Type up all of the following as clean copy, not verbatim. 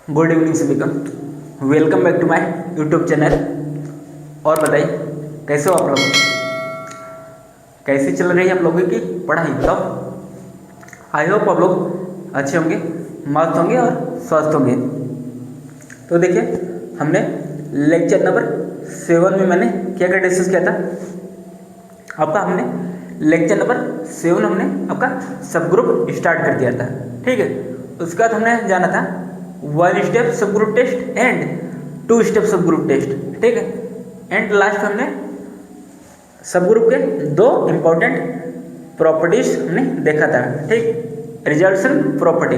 Good evening सभी को। Welcome back to my YouTube channel. और बताइए कैसे हो आप लोग, कैसे चल रही है आप लोगों की पढ़ाई बताओ। आई होप आप लोग अच्छे होंगे, मस्त होंगे और स्वस्थ होंगे। तो देखिए हमने लेक्चर नंबर 7 में मैंने क्या क्या डिस्कस किया था आपका। हमने लेक्चर नंबर 7 हमने आपका सब ग्रुप स्टार्ट कर दिया था, ठीक है। उसके बाद हमने जाना था 1 स्टेप सब ग्रुप टेस्ट एंड 2 स्टेप सब ग्रुप टेस्ट, ठीक है। एंड लास्ट में हमने सब ग्रुप के 2 इंपॉर्टेंट प्रॉपर्टीज हमने देखा था, ठीक। रिजल्शन प्रॉपर्टी।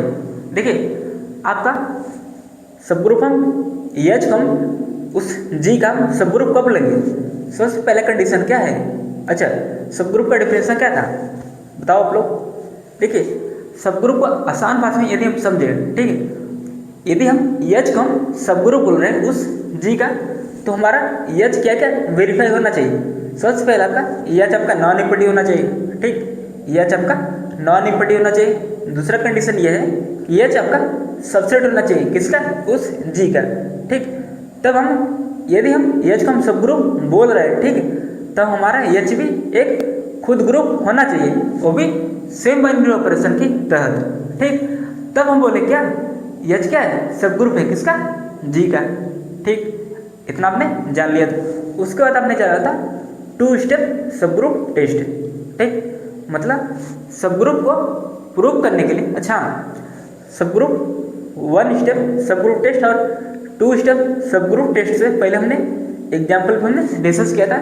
देखिए आपका सब ग्रुप हम एच कम उस जी का सब ग्रुप कब लेंगे। सबसे पहले कंडीशन क्या है। अच्छा, सब ग्रुप का डिफिनेशन क्या था बताओ आप लोग। देखिए सब ग्रुप को आसान भाषा में यदि हम समझे, ठीक है, यदि हम एच को हम सब ग्रुप बोल रहे हैं उस जी का, तो हमारा एच क्या क्या वेरीफाई होना चाहिए। सबसे पहले आपका एच आपका नॉन इम्पीडिटिव होना चाहिए, ठीक। एच आपका नॉन इम्पीडिटिव होना चाहिए। दूसरा कंडीशन ये है कि एच आपका सबसेट होना चाहिए किसका, उस जी का, ठीक। तब हम यदि हम एच को हम सब ग्रुप बोल रहे हैं, ठीक है, तब हमारा एच भी एक खुद ग्रुप होना चाहिए, वो भी सेम बाइनरी ऑपरेशन के तहत, ठीक। तब हम बोले क्या एच क्या है, सब ग्रुप है किसका, जी का, ठीक। इतना आपने जान लिया था। उसके बाद आपने जाना था 2 स्टेप सब ग्रुप टेस्ट, ठीक। मतलब सब ग्रुप को प्रूव करने के लिए, अच्छा, सब ग्रुप 1 स्टेप सब ग्रुप टेस्ट और 2 स्टेप सब ग्रुप टेस्ट से पहले हमने एग्जाम्पल में हमने डिस्कस किया था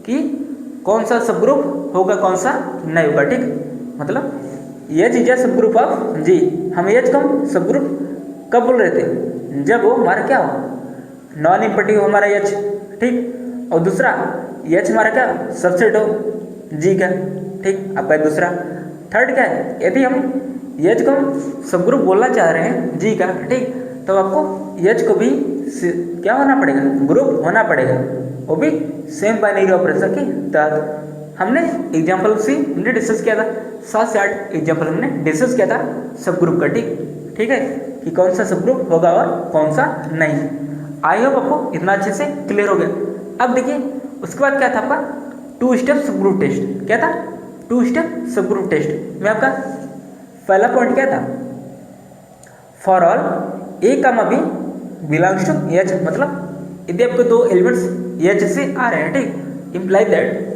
कि कौन सा सब ग्रुप होगा कौन सा नहीं होगा, ठीक। मतलब एच इज सब ग्रुप ऑफ जी। हम एच को सब ग्रुप कब बोल रहे थे, जब वो हमारा क्या हो, नॉन इम्पीडिटिव हमारा एच, ठीक। और दूसरा एच हमारा क्या सबसेट हो जी का, ठीक। आपका दूसरा। थर्ड क्या है, यदि हम एच को सब ग्रुप बोलना चाह रहे हैं जी का, ठीक, तो आपको एच को भी क्या होना पड़ेगा, ग्रुप होना पड़ेगा, वो भी सेम बाइनरी ऑपरेशन के तहत। हमने एग्जाम्पल से हमने डिस्कस किया था, 7 से 8 एग्जाम्पल हमने डिस्कस किया था सब ग्रुप का, ठीक है, कि कौन सा सब ग्रुप होगा और कौन सा नहीं। आई होप आपको इतना अच्छे से क्लियर हो गया। अब देखिए उसके बाद क्या था आपका 2 स्टेप सब ग्रुप टेस्ट। क्या था 2 स्टेप सब ग्रुप टेस्ट में आपका पहला पॉइंट क्या था, for all A comma b belongs to H. मतलब यदि आपके 2 एलिमेंट्स एच से आ रहे हैं, ठीक, इम्प्लाई दैट,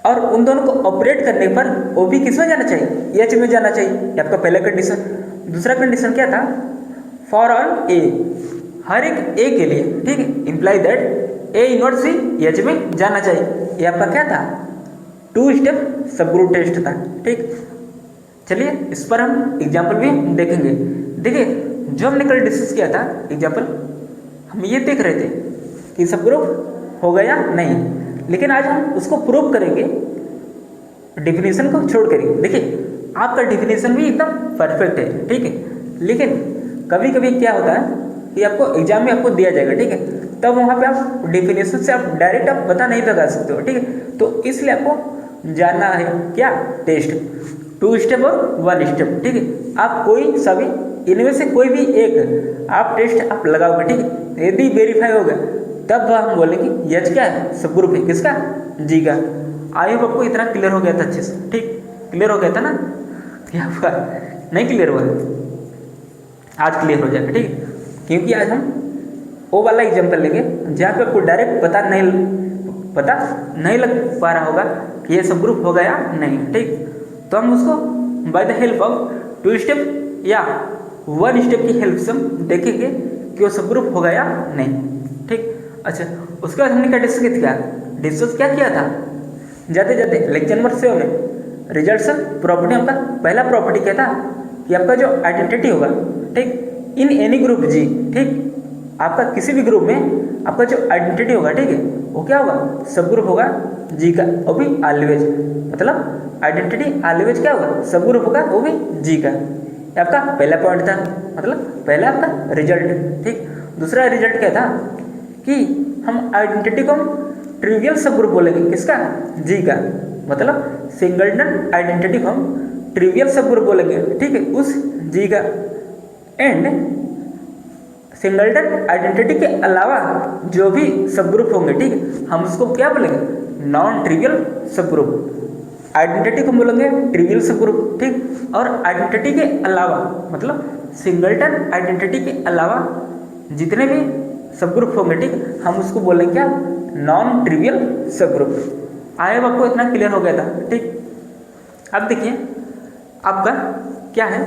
और उन दोनों को ऑपरेट करने पर वो भी किस में जाना चाहिए, एच में जाना चाहिए। ये आपका पहला कंडीशन। दूसरा कंडीशन क्या था, फॉर ऑल ए, हर एक ए के लिए, ठीक है, इम्प्लाई दैट ए इनवर्स भी एच में जाना चाहिए। ये आपका क्या था 2 स्टेप सब ग्रुप टेस्ट था, ठीक। चलिए इस पर हम एग्जाम्पल भी देखेंगे। देखिए जो हमने कल डिस्कस किया था एग्जाम्पल, हम ये देख रहे थे कि सब ग्रुप हो गया नहीं, लेकिन आज हम उसको प्रूव करेंगे डिफिनेशन को छोड़ कर। देखिए आपका डिफिनेशन भी एकदम परफेक्ट है, ठीक है, लेकिन कभी कभी क्या होता है कि आपको एग्जाम में आपको दिया जाएगा, ठीक है, तब वहाँ पे आप डिफिनेशन से आप डायरेक्ट आप पता नहीं लगा सकते हो, ठीक है। तो इसलिए आपको जानना है क्या, टेस्ट 2 स्टेप और 1 स्टेप, ठीक है। आप कोई सभी इनमें से कोई भी एक आप टेस्ट आप लगाओगे, ठीक है। यदि वेरीफाई होगा तब हम बोलेंगे एच क्या है, सब ग्रुप है किसका, जी का। आई होप आपको इतना क्लियर हो गया था अच्छे से, ठीक, क्लियर हो गया था ना, क्या हुआ नहीं क्लियर हुआ, आज क्लियर हो जाएगा, ठीक है। क्योंकि आज हम वो वाला एग्जाम्पल लेंगे जहाँ पे आपको डायरेक्ट पता नहीं लग पा रहा होगा कि ये सब ग्रुप होगा या नहीं, ठीक। तो हम उसको by the help of 2 step या 1 स्टेप की हेल्प से हम देखेंगे कि वो सब ग्रुप होगा या नहीं, ठीक। अच्छा, उसके बाद हमने क्या डिस्कस क्या था, जाते जाते लेक्चर नंबर 7 में रिजल्शन प्रॉपर्टी, आपका पहला प्रॉपर्टी क्या था कि आपका जो आइडेंटिटी होगा, ठीक, इन एनी ग्रुप जी, ठीक, आपका किसी भी ग्रुप में आपका जो आइडेंटिटी होगा, ठीक है, वो क्या होगा, सब ग्रुप होगा जी का, वो भी ऑलवेज। मतलब आइडेंटिटी ऑलवेज क्या होगा, सब ग्रुप होगा वो भी जी का। आपका पहला पॉइंट था, मतलब पहला आपका रिजल्ट, ठीक। दूसरा रिजल्ट क्या था कि हम आइडेंटिटी को ट्रिवियल सब ग्रुप बोलेंगे किसका, जी का। मतलब सिंगलटन आइडेंटिटी को हम ट्रिवियल सब ग्रुप बोलेंगे, ठीक है, उस जी का। एंड सिंगलटन आइडेंटिटी के अलावा जो भी सब ग्रुप होंगे, ठीक है, हम उसको क्या बोलेंगे, नॉन ट्रिवियल सब ग्रुप। आइडेंटिटी को बोलेंगे ट्रिवियल सब ग्रुप, ठीक। और आइडेंटिटी के अलावा मतलब सिंगलटन आइडेंटिटी के अलावा जितने भी सब ग्रुप होंगे, ठीक, हम उसको बोलेंगे क्या, नॉन ट्रिवियल सब ग्रुप। आए आपको इतना क्लियर हो गया था, ठीक। अब देखिए आपका क्या है,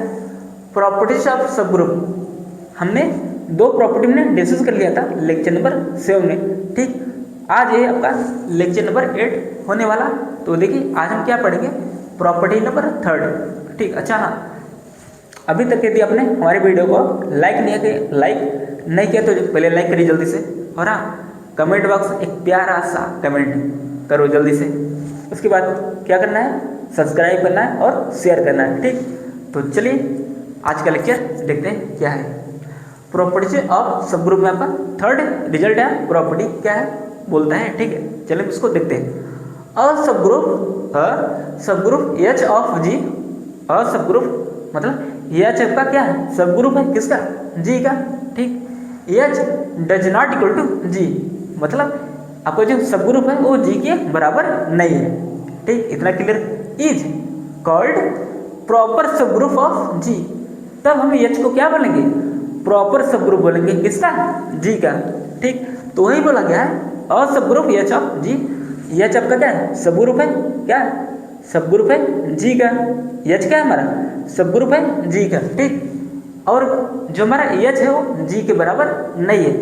प्रॉपर्टीज ऑफ सब ग्रुप। हमने दो प्रॉपर्टी में डिस्कस कर लिया था लेक्चर नंबर 7 में, ठीक। आज ये आपका लेक्चर नंबर 8 होने वाला। तो देखिए आज हम क्या पढ़ेंगे, प्रॉपर्टी नंबर 3, ठीक। अच्छा हाँ, अभी तक यदि आपने हमारे वीडियो को लाइक नहीं किया तो पहले लाइक करिए जल्दी से, और हाँ कमेंट बॉक्स एक प्यारा सा कमेंट करो जल्दी से। उसके बाद क्या करना है, सब्सक्राइब करना है और शेयर करना है, ठीक। तो चलिए आज का लेक्चर देखते हैं क्या है। प्रॉपर्टीज ऑफ सब ग्रुप में आपका थर्ड रिजल्ट है, प्रॉपर्टी क्या है बोलता है, ठीक है। चलिए इसको देखते हैं। अ subgroup H of ji, a subgroup मतलब एच आपका क्या है, सब ग्रुप है किसका, जी का, ठीक। H does not equal to G मतलब आपको जो सब ग्रुप है वो जी के बराबर नहीं है, ठीक। इतना clear. Is called proper subgroup of जी, तब हम एच को क्या बोलेंगे, प्रॉपर सब ग्रुप बोलेंगे किसका, जी का, ठीक। तो वही बोला गया है a subgroup H of G. H आपका क्या है, सब ग्रुप है, क्या सब ग्रुप है जी का। एच क्या है हमारा, सब ग्रुप है जी का, ठीक। और जो हमारा एच है वो जी के बराबर नहीं है,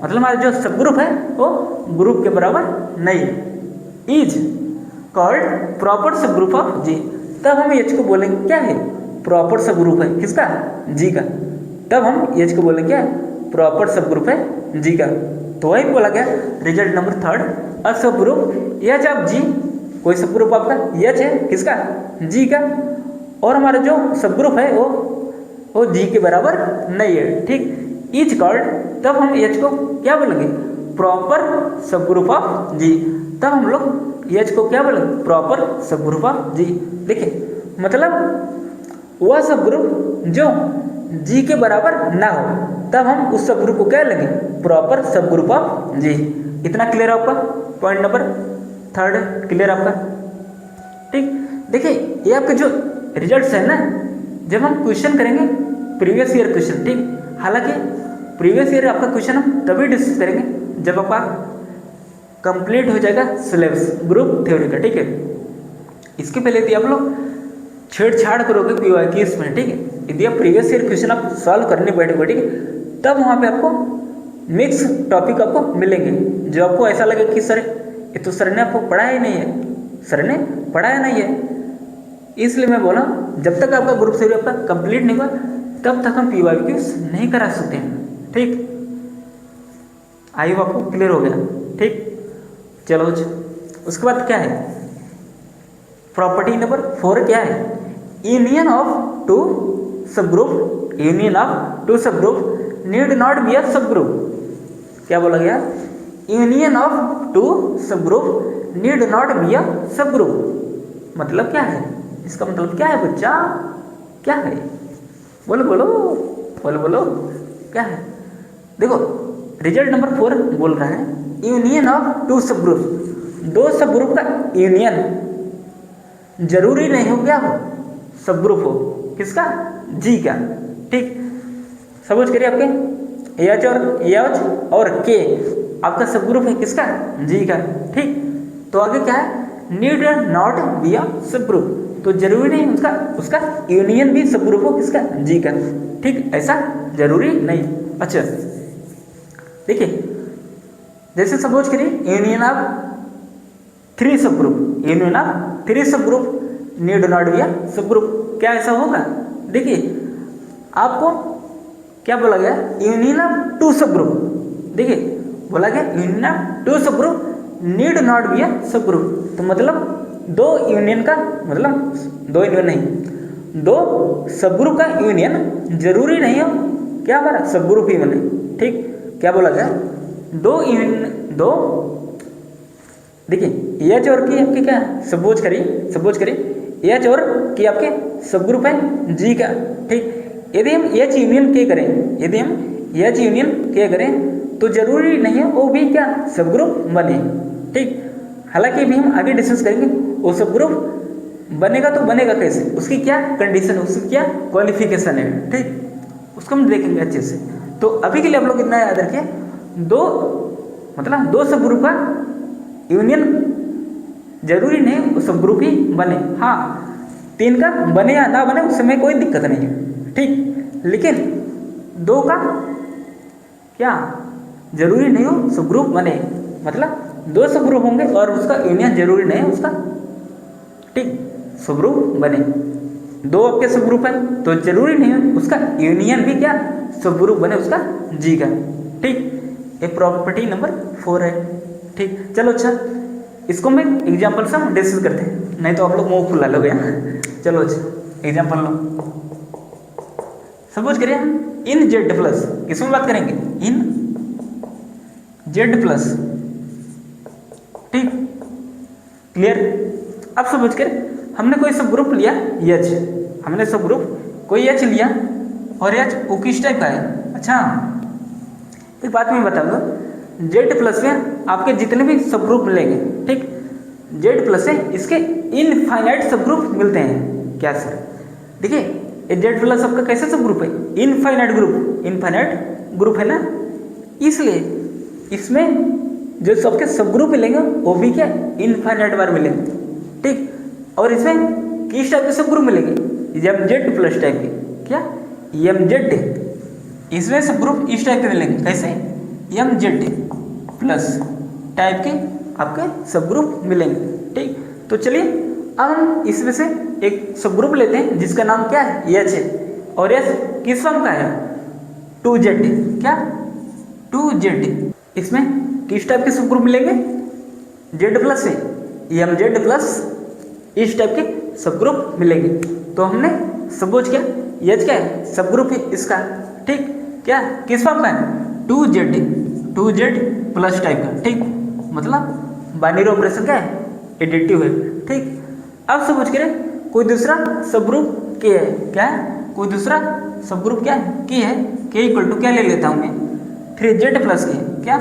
मतलब हमारा जो सब ग्रुप है वो ग्रुप के बराबर नहीं है। Is called proper subgroup of जी, तब हम एच को बोलेंगे क्या है, प्रॉपर सब ग्रुप है किसका, जी का। तब हम एच को बोलेंगे क्या, प्रॉपर सब ग्रुप है जी का। तो वही बोला गया result number 3, a subgroup H of जी, कोई सब ग्रुप आपका एच है किसका, जी का, और हमारा जो सब ग्रुप है वो जी के बराबर नहीं है, ठीक। इज कॉल्ड, तब हम एच को क्या बोलेंगे, प्रॉपर सब ग्रुप ऑफ जी, तब हम लोग एच को क्या बोलेंगे, प्रॉपर सब ग्रुप ऑफ जी। देखिए मतलब वह सब ग्रुप जो जी के बराबर ना हो, तब हम उस सब ग्रुप को क्या लेंगे, प्रॉपर सब ग्रुप ऑफ जी। इतना क्लियर है आपका, पॉइंट नंबर 3 क्लियर आपका, ठीक। देखिए ये आपके जो रिजल्ट्स है ना, जब हम क्वेश्चन करेंगे प्रीवियस ईयर क्वेश्चन, ठीक। हालांकि प्रीवियस ईयर आपका क्वेश्चन हम तभी डिस्कस करेंगे जब आपका कंप्लीट हो जाएगा सिलेबस ग्रुप थ्योरी का, ठीक है। इसके पहले यदि आप लोग छेड़छाड़ करोगे PYQs में, ठीक है, यदि आप प्रीवियस ईयर क्वेश्चन आप सॉल्व करने बैठोगे, ठीक है, तब वहाँ पे आपको मिक्स टॉपिक आपको मिलेंगे, जो आपको ऐसा लगेगा कि सर ये तो सर ने आपको पढ़ाया ही नहीं है, सर ने पढ़ाया नहीं है। इसलिए मैं बोला जब तक आपका ग्रुप थ्योरी आपका कंप्लीट नहीं हुआ तब तक हम PYQs नहीं करा सकते हैं, ठीक। आई होप आपको क्लियर हो गया, ठीक। चलो उसके बाद क्या है, प्रॉपर्टी नंबर 4 क्या है, यूनियन ऑफ टू सब ग्रुप, यूनियन ऑफ टू सब group need not be a subgroup. क्या बोला गया, यूनियन ऑफ टू सब group need not be a subgroup मतलब क्या है, इसका मतलब क्या है बच्चा, क्या है, बोलो बोलो बोलो बोलो क्या है। देखो रिजल्ट नंबर 4 बोल रहा है यूनियन ऑफ टू सब ग्रुप, दो सब ग्रुप का यूनियन जरूरी नहीं हो क्या हो, सब ग्रुप हो किसका, जी का, ठीक। समझ करिए आपके एच और के आपका सब ग्रुप है किसका, जी का, ठीक। तो आगे क्या है, नीड नॉट बी अ सब ग्रुप, तो जरूरी नहीं उसका यूनियन भी सब ग्रुप हो किसका, जी का, ठीक। ऐसा जरूरी नहीं। अच्छा देखिए जैसे सपोज करिए यूनियन ऑफ 3 सब ग्रुप, यूनियन ऑफ 3 सब group need not be a subgroup, क्या ऐसा होगा। देखिए आपको क्या बोला गया, यूनियन ऑफ 2 सब ग्रुप, देखिए बोला गया यूनियन ऑफ 2 सब group need not be a सब ग्रुप, तो मतलब दो यूनियन का मतलब दो यूनियन नहीं, दो सब ग्रुप का यूनियन जरूरी नहीं हो क्या हमारा सब ग्रुप ही बने, ठीक। क्या बोला गया, दो देखिए एच और की आपके क्या सपोज करिए एच और की आपके सब ग्रुप है जी का, ठीक। यदि हम एच यूनियन के करें, यदि हम एच यूनियन क्या करें तो जरूरी नहीं है वो भी क्या सब ग्रुप बने, ठीक। हालांकि भी हम आगे डिस्कस करेंगे वो सब ग्रुप बनेगा तो बनेगा कैसे, उसकी क्या कंडीशन है, उसकी क्या क्वालिफिकेशन है, ठीक, उसको हम देखेंगे अच्छे से। तो अभी के लिए आप लोग इतना याद रखिए, दो सब ग्रुप का यूनियन जरूरी नहीं सब ग्रुप ही बने, हाँ 3 का बने या ना बने उसमें कोई दिक्कत नहीं है, ठीक। लेकिन 2 का क्या जरूरी नहीं हो सब ग्रुप बने, मतलब 2 सब ग्रुप होंगे और उसका यूनियन जरूरी नहीं है उसका, ठीक, सब ग्रुप बने। 2 आपके सब ग्रुप है तो जरूरी नहीं है उसका यूनियन भी क्या सब ग्रुप बने उसका जी का, ठीक। ये प्रॉपर्टी नंबर 4 है, ठीक। चलो अच्छा इसको मैं एग्जाम्पल से हम डिस्कस करते हैं, नहीं तो आप लोग मुंह खुला लोगे। चलो अच्छा एग्जाम्पल लो, सपोज करिए इन जेड प्लस, किसमें बात करेंगे इन जेड प्लस, ठीक, क्लियर। अब सपोज करें हमने कोई सब ग्रुप लिया एच, हमने सब ग्रुप कोई एच लिया और एच वो किस टाइप का है। अच्छा एक बात मैं बता दूँ, जेड प्लस में आपके जितने भी सब ग्रुप मिलेंगे, ठीक, जेड प्लस से इसके इनफाइनाइट सब ग्रुप मिलते हैं। क्या सर, देखिए ये जेड प्लस आपका कैसे सब ग्रुप है, इनफाइनाइट ग्रुप, इनफाइनाइट ग्रुप है ना, इसलिए इसमें जो सबके सब ग्रुप मिलेंगे वो भी क्या इनफाइनाइट बार मिलेंगे, ठीक। और इसमें किस टाइप के सब ग्रुप मिलेंगे, एम जेड प्लस टाइप के, क्या एम जेड, इसमें सब ग्रुप इस टाइप के मिलेंगे, कैसे एम जेड प्लस टाइप के आपके सब ग्रुप मिलेंगे, ठीक। तो चलिए अब हम इसमें से एक सब ग्रुप लेते हैं जिसका नाम क्या है एच है, और एच किस फॉर्म का है 2Z, क्या 2Z। इसमें किस टाइप के सब ग्रुप मिलेंगे जेड प्लस से एम जेड प्लस इस टाइप के सब ग्रुप मिलेंगे। तो हमने सपोज क्या एच क्या है सब ग्रुप है इसका, ठीक, क्या किस फॉर्म का है 2Z प्लस टाइप का, ठीक, मतलब बाइनरी ऑपरेशन क्या है एडिटिव है, ठीक। अब सपोज करें कोई दूसरा सब ग्रुप के है, क्या है कोई दूसरा सब ग्रुप क्या है के इक्वल टू क्या ले लेता हूँ मैं 3Z प्लस के, क्या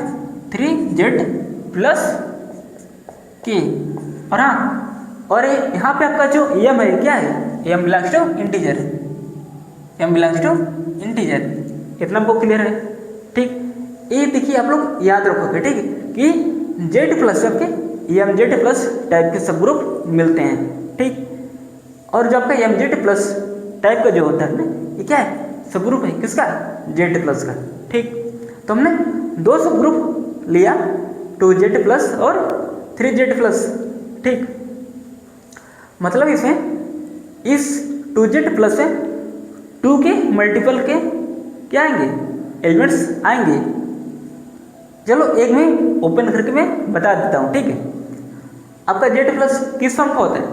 3Z प्लस के, और हाँ और यहाँ पे आपका जो एम है क्या है M belongs to integer, M belongs to integer, इतना हमको क्लियर है, ठीक। ये देखिए आप लोग याद रखोगे, ठीक है, कि जेड प्लस आपके एम जेड प्लस टाइप के सब ग्रुप मिलते हैं, ठीक। और जो आपका एम जेड प्लस टाइप का जो होता है ना ये क्या है सब ग्रुप है किसका जेड प्लस का, ठीक। तो हमने 2 सब ग्रुप लिया 2Z प्लस और 3Z प्लस, ठीक। मतलब इसमें इस 2Z प्लस में 2 के मल्टीपल के क्या आएंगे एलिमेंट्स आएंगे। चलो एक में ओपन करके मैं बता देता हूँ, ठीक है। आपका Z प्लस किस फॉर्म का होता है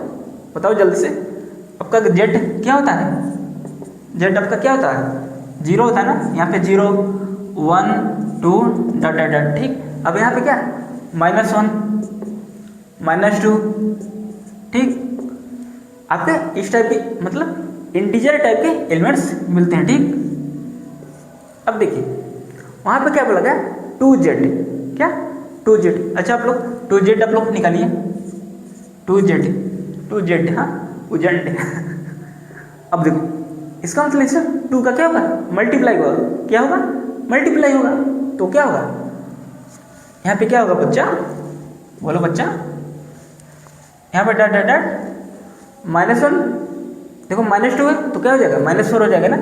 बताओ जल्दी से, आपका Z क्या होता है, Z आपका क्या होता है 0 होता है ना, यहाँ पे 0 1 2 डॉट डॉट डॉट, ठीक। अब यहाँ पे क्या -1 -2, ठीक। आपके इस टाइप के मतलब इंटीजर टाइप के एलिमेंट्स मिलते हैं, ठीक। अब देखिए वहाँ पे क्या बोला गया 2Z, क्या 2Z। अच्छा आप लोग 2Z आप लोग निकालिए 2Z, हाँ उजेंट। अब देखो इसका मतलब इसका 2 का क्या होगा मल्टीप्लाई होगा, क्या होगा मल्टीप्लाई होगा, तो क्या होगा यहाँ पे क्या होगा बच्चा, बोलो बच्चा, यहाँ पे डॉट डॉट डॉट -1, देखो -2 है तो क्या हो जाएगा -4 हो जाएगा ना,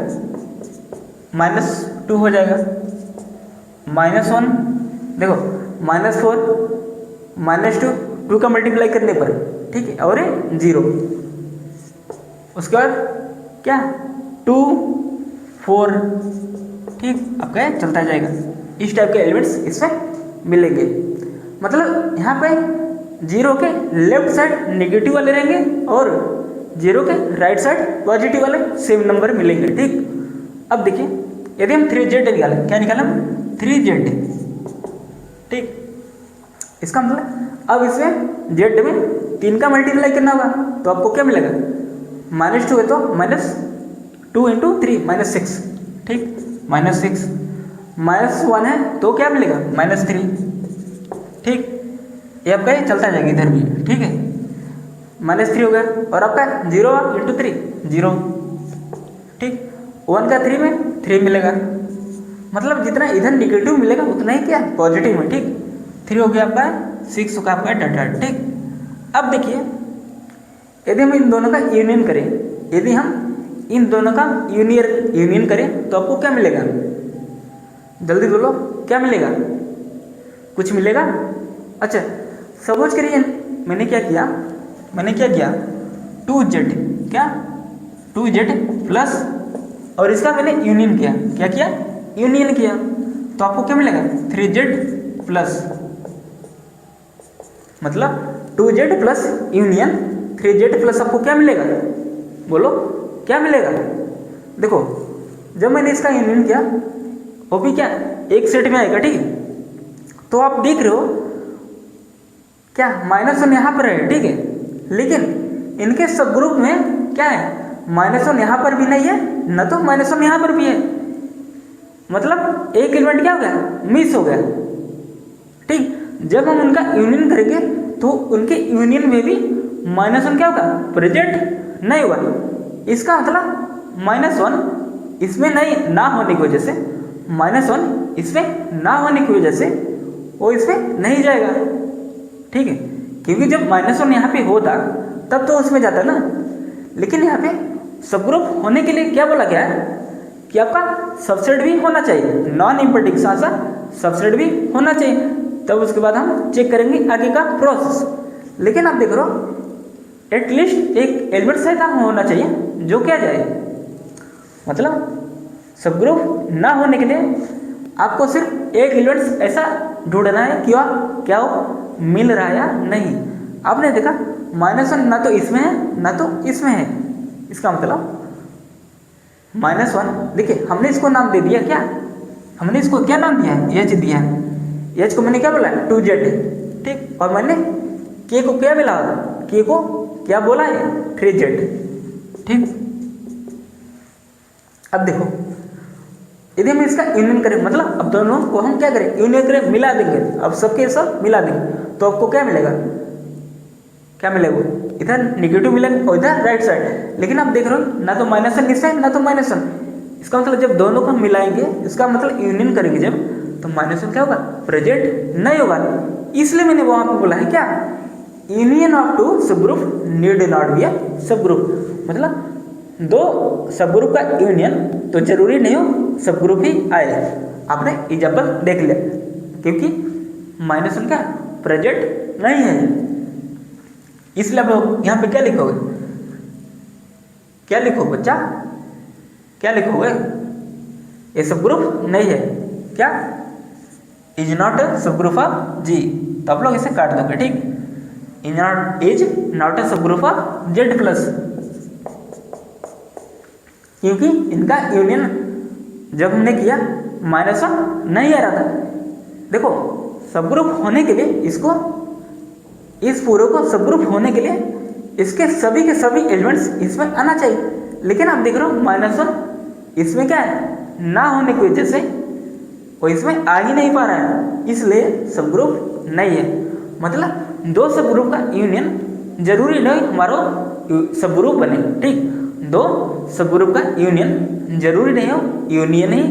-2 हो जाएगा, -1 देखो -4 -2 का मल्टीप्लाई करने पर, ठीक है, और 0, उसके बाद क्या 2 4, ठीक। आपका चलता जाएगा, इस टाइप के एलिमेंट्स इसमें मिलेंगे। मतलब यहाँ पे 0 के लेफ्ट साइड नेगेटिव वाले रहेंगे और 0 के राइट साइड पॉजिटिव वाले सेम नंबर मिलेंगे, ठीक। अब देखिए यदि हम 3Z निकालें, क्या निकालें 3Z, ठीक। इसका मतलब अब इसमें Z में 3 का मल्टीप्लाई करना होगा तो आपको क्या मिलेगा -2 है तो -2 × 3 -6, ठीक, -6। -1 है तो क्या मिलेगा -3। ठीक, ये आपका ये चलता जाएगा इधर भी। ठीक है, -3 हो गया और आपका 0 × 3 0। ठीक, 1 का 3 में 3 मिलेगा, मतलब जितना इधर निगेटिव मिलेगा उतना ही क्या पॉजिटिव में। ठीक, 3 हो गया आपका 6 होगा आपका डाटा। ठीक, अब देखिए यदि हम इन दोनों का यूनियन करें, यदि हम इन दोनों का यूनियन करें तो आपको क्या मिलेगा, जल्दी बोलो क्या मिलेगा, कुछ मिलेगा। अच्छा सपोज करिए मैंने क्या किया 2z, क्या 2z प्लस, और इसका मैंने यूनियन किया, क्या किया यूनियन किया, तो आपको क्या मिलेगा 3z प्लस, मतलब 2z plus union 3z plus आपको क्या मिलेगा, बोलो क्या मिलेगा। देखो जब मैंने इसका यूनियन किया वो भी क्या एक सेट में आएगा। ठीक, तो आप देख रहे हो क्या -1 यहाँ पर है। ठीक है, लेकिन इनके सब ग्रुप में क्या है -1 यहाँ पर भी नहीं है, न तो -1 यहाँ पर भी है, मतलब एक एलिमेंट क्या हो गया मिस हो गया। ठीक, जब हम उनका यूनियन करेंगे तो उनके यूनियन में भी -1 क्या होगा प्रेजेंट नहीं होगा। इसका मतलब -1 इसमें नहीं ना होने की वजह से, -1 इसमें ना होने की वजह से वो इसमें नहीं जाएगा। ठीक है, क्योंकि जब -1 यहाँ पे होता तब तो उसमें जाता ना, लेकिन यहाँ पे सब ग्रुप होने के लिए क्या बोला गया है कि आपका सबसेट भी होना चाहिए, नॉन इम्पर्टिक साथ साथ सबसेट भी होना चाहिए, तब उसके बाद हम चेक करेंगे आगे का प्रोसेस। लेकिन आप देख रहे हो एटलीस्ट एक एलिमेंट ऐसा होना चाहिए जो क्या जाए, मतलब सब ग्रुप ना होने के लिए आपको सिर्फ एक एलिमेंट ऐसा ढूंढना है कि क्या वो मिल रहा है या नहीं। आपने देखा -1 ना तो इसमें है ना तो इसमें है, इसका मतलब -1 देखिए हमने इसको नाम दे दिया, क्या हमने इसको क्या नाम दिया है, h दिया है, h को मैंने क्या बोला 2z। ठीक, और मैंने k को क्या बोला, k को क्या बोला है 3z। ठीक, अब देखो यदि हम इसका यूनियन करें, मतलब अब दोनों को हम क्या करें यूनियन करें, मिला देंगे, अब सबके सब मिला देंगे तो आपको क्या मिलेगा, इधर निगेटिव मिलेगा और इधर राइट साइड। लेकिन आप देख रहे हो ना तो -1 इस साइड ना तो -1, इसका मतलब जब दोनों को मिलाएंगे, इसका मतलब यूनियन करेंगे जब, तो -1 क्या होगा प्रेजेंट नहीं होगा। इसलिए मैंने वहां पे बोला है क्या यूनियन ऑफ टू सब group need not be a subgroup, मतलब दो सब ग्रुप का यूनियन तो जरूरी नहीं हो सब ग्रुप ही आए। आपने एग्जाम्पल देख लिया, क्योंकि -1 का प्रेजेंट नहीं है, इसलिए आप लोग यहाँ पे क्या लिखोगे, क्या लिखोगे बच्चा, क्या लिखोगे, ये सब ग्रुप नहीं है, क्या is not a subgroup of जी, तो आप लोग इसे काट दोगे। ठीक, is not a subgroup of Z plus, क्योंकि इनका यूनियन जब हमने किया -1 नहीं आ रहा था। देखो सब ग्रुप होने के लिए इसको, इस पूरे को सब ग्रुप होने के लिए इसके सभी के सभी एलिमेंट्स इसमें आना चाहिए, लेकिन आप देख रहे हो -1 इसमें क्या है ना होने की वजह से वो इसमें आ ही नहीं पा रहा है, इसलिए सब ग्रुप नहीं है। मतलब दो सब ग्रुप का यूनियन जरूरी नहीं हमारा सब ग्रुप बने। ठीक, दो सब ग्रुप का यूनियन जरूरी नहीं हो यूनियन ही,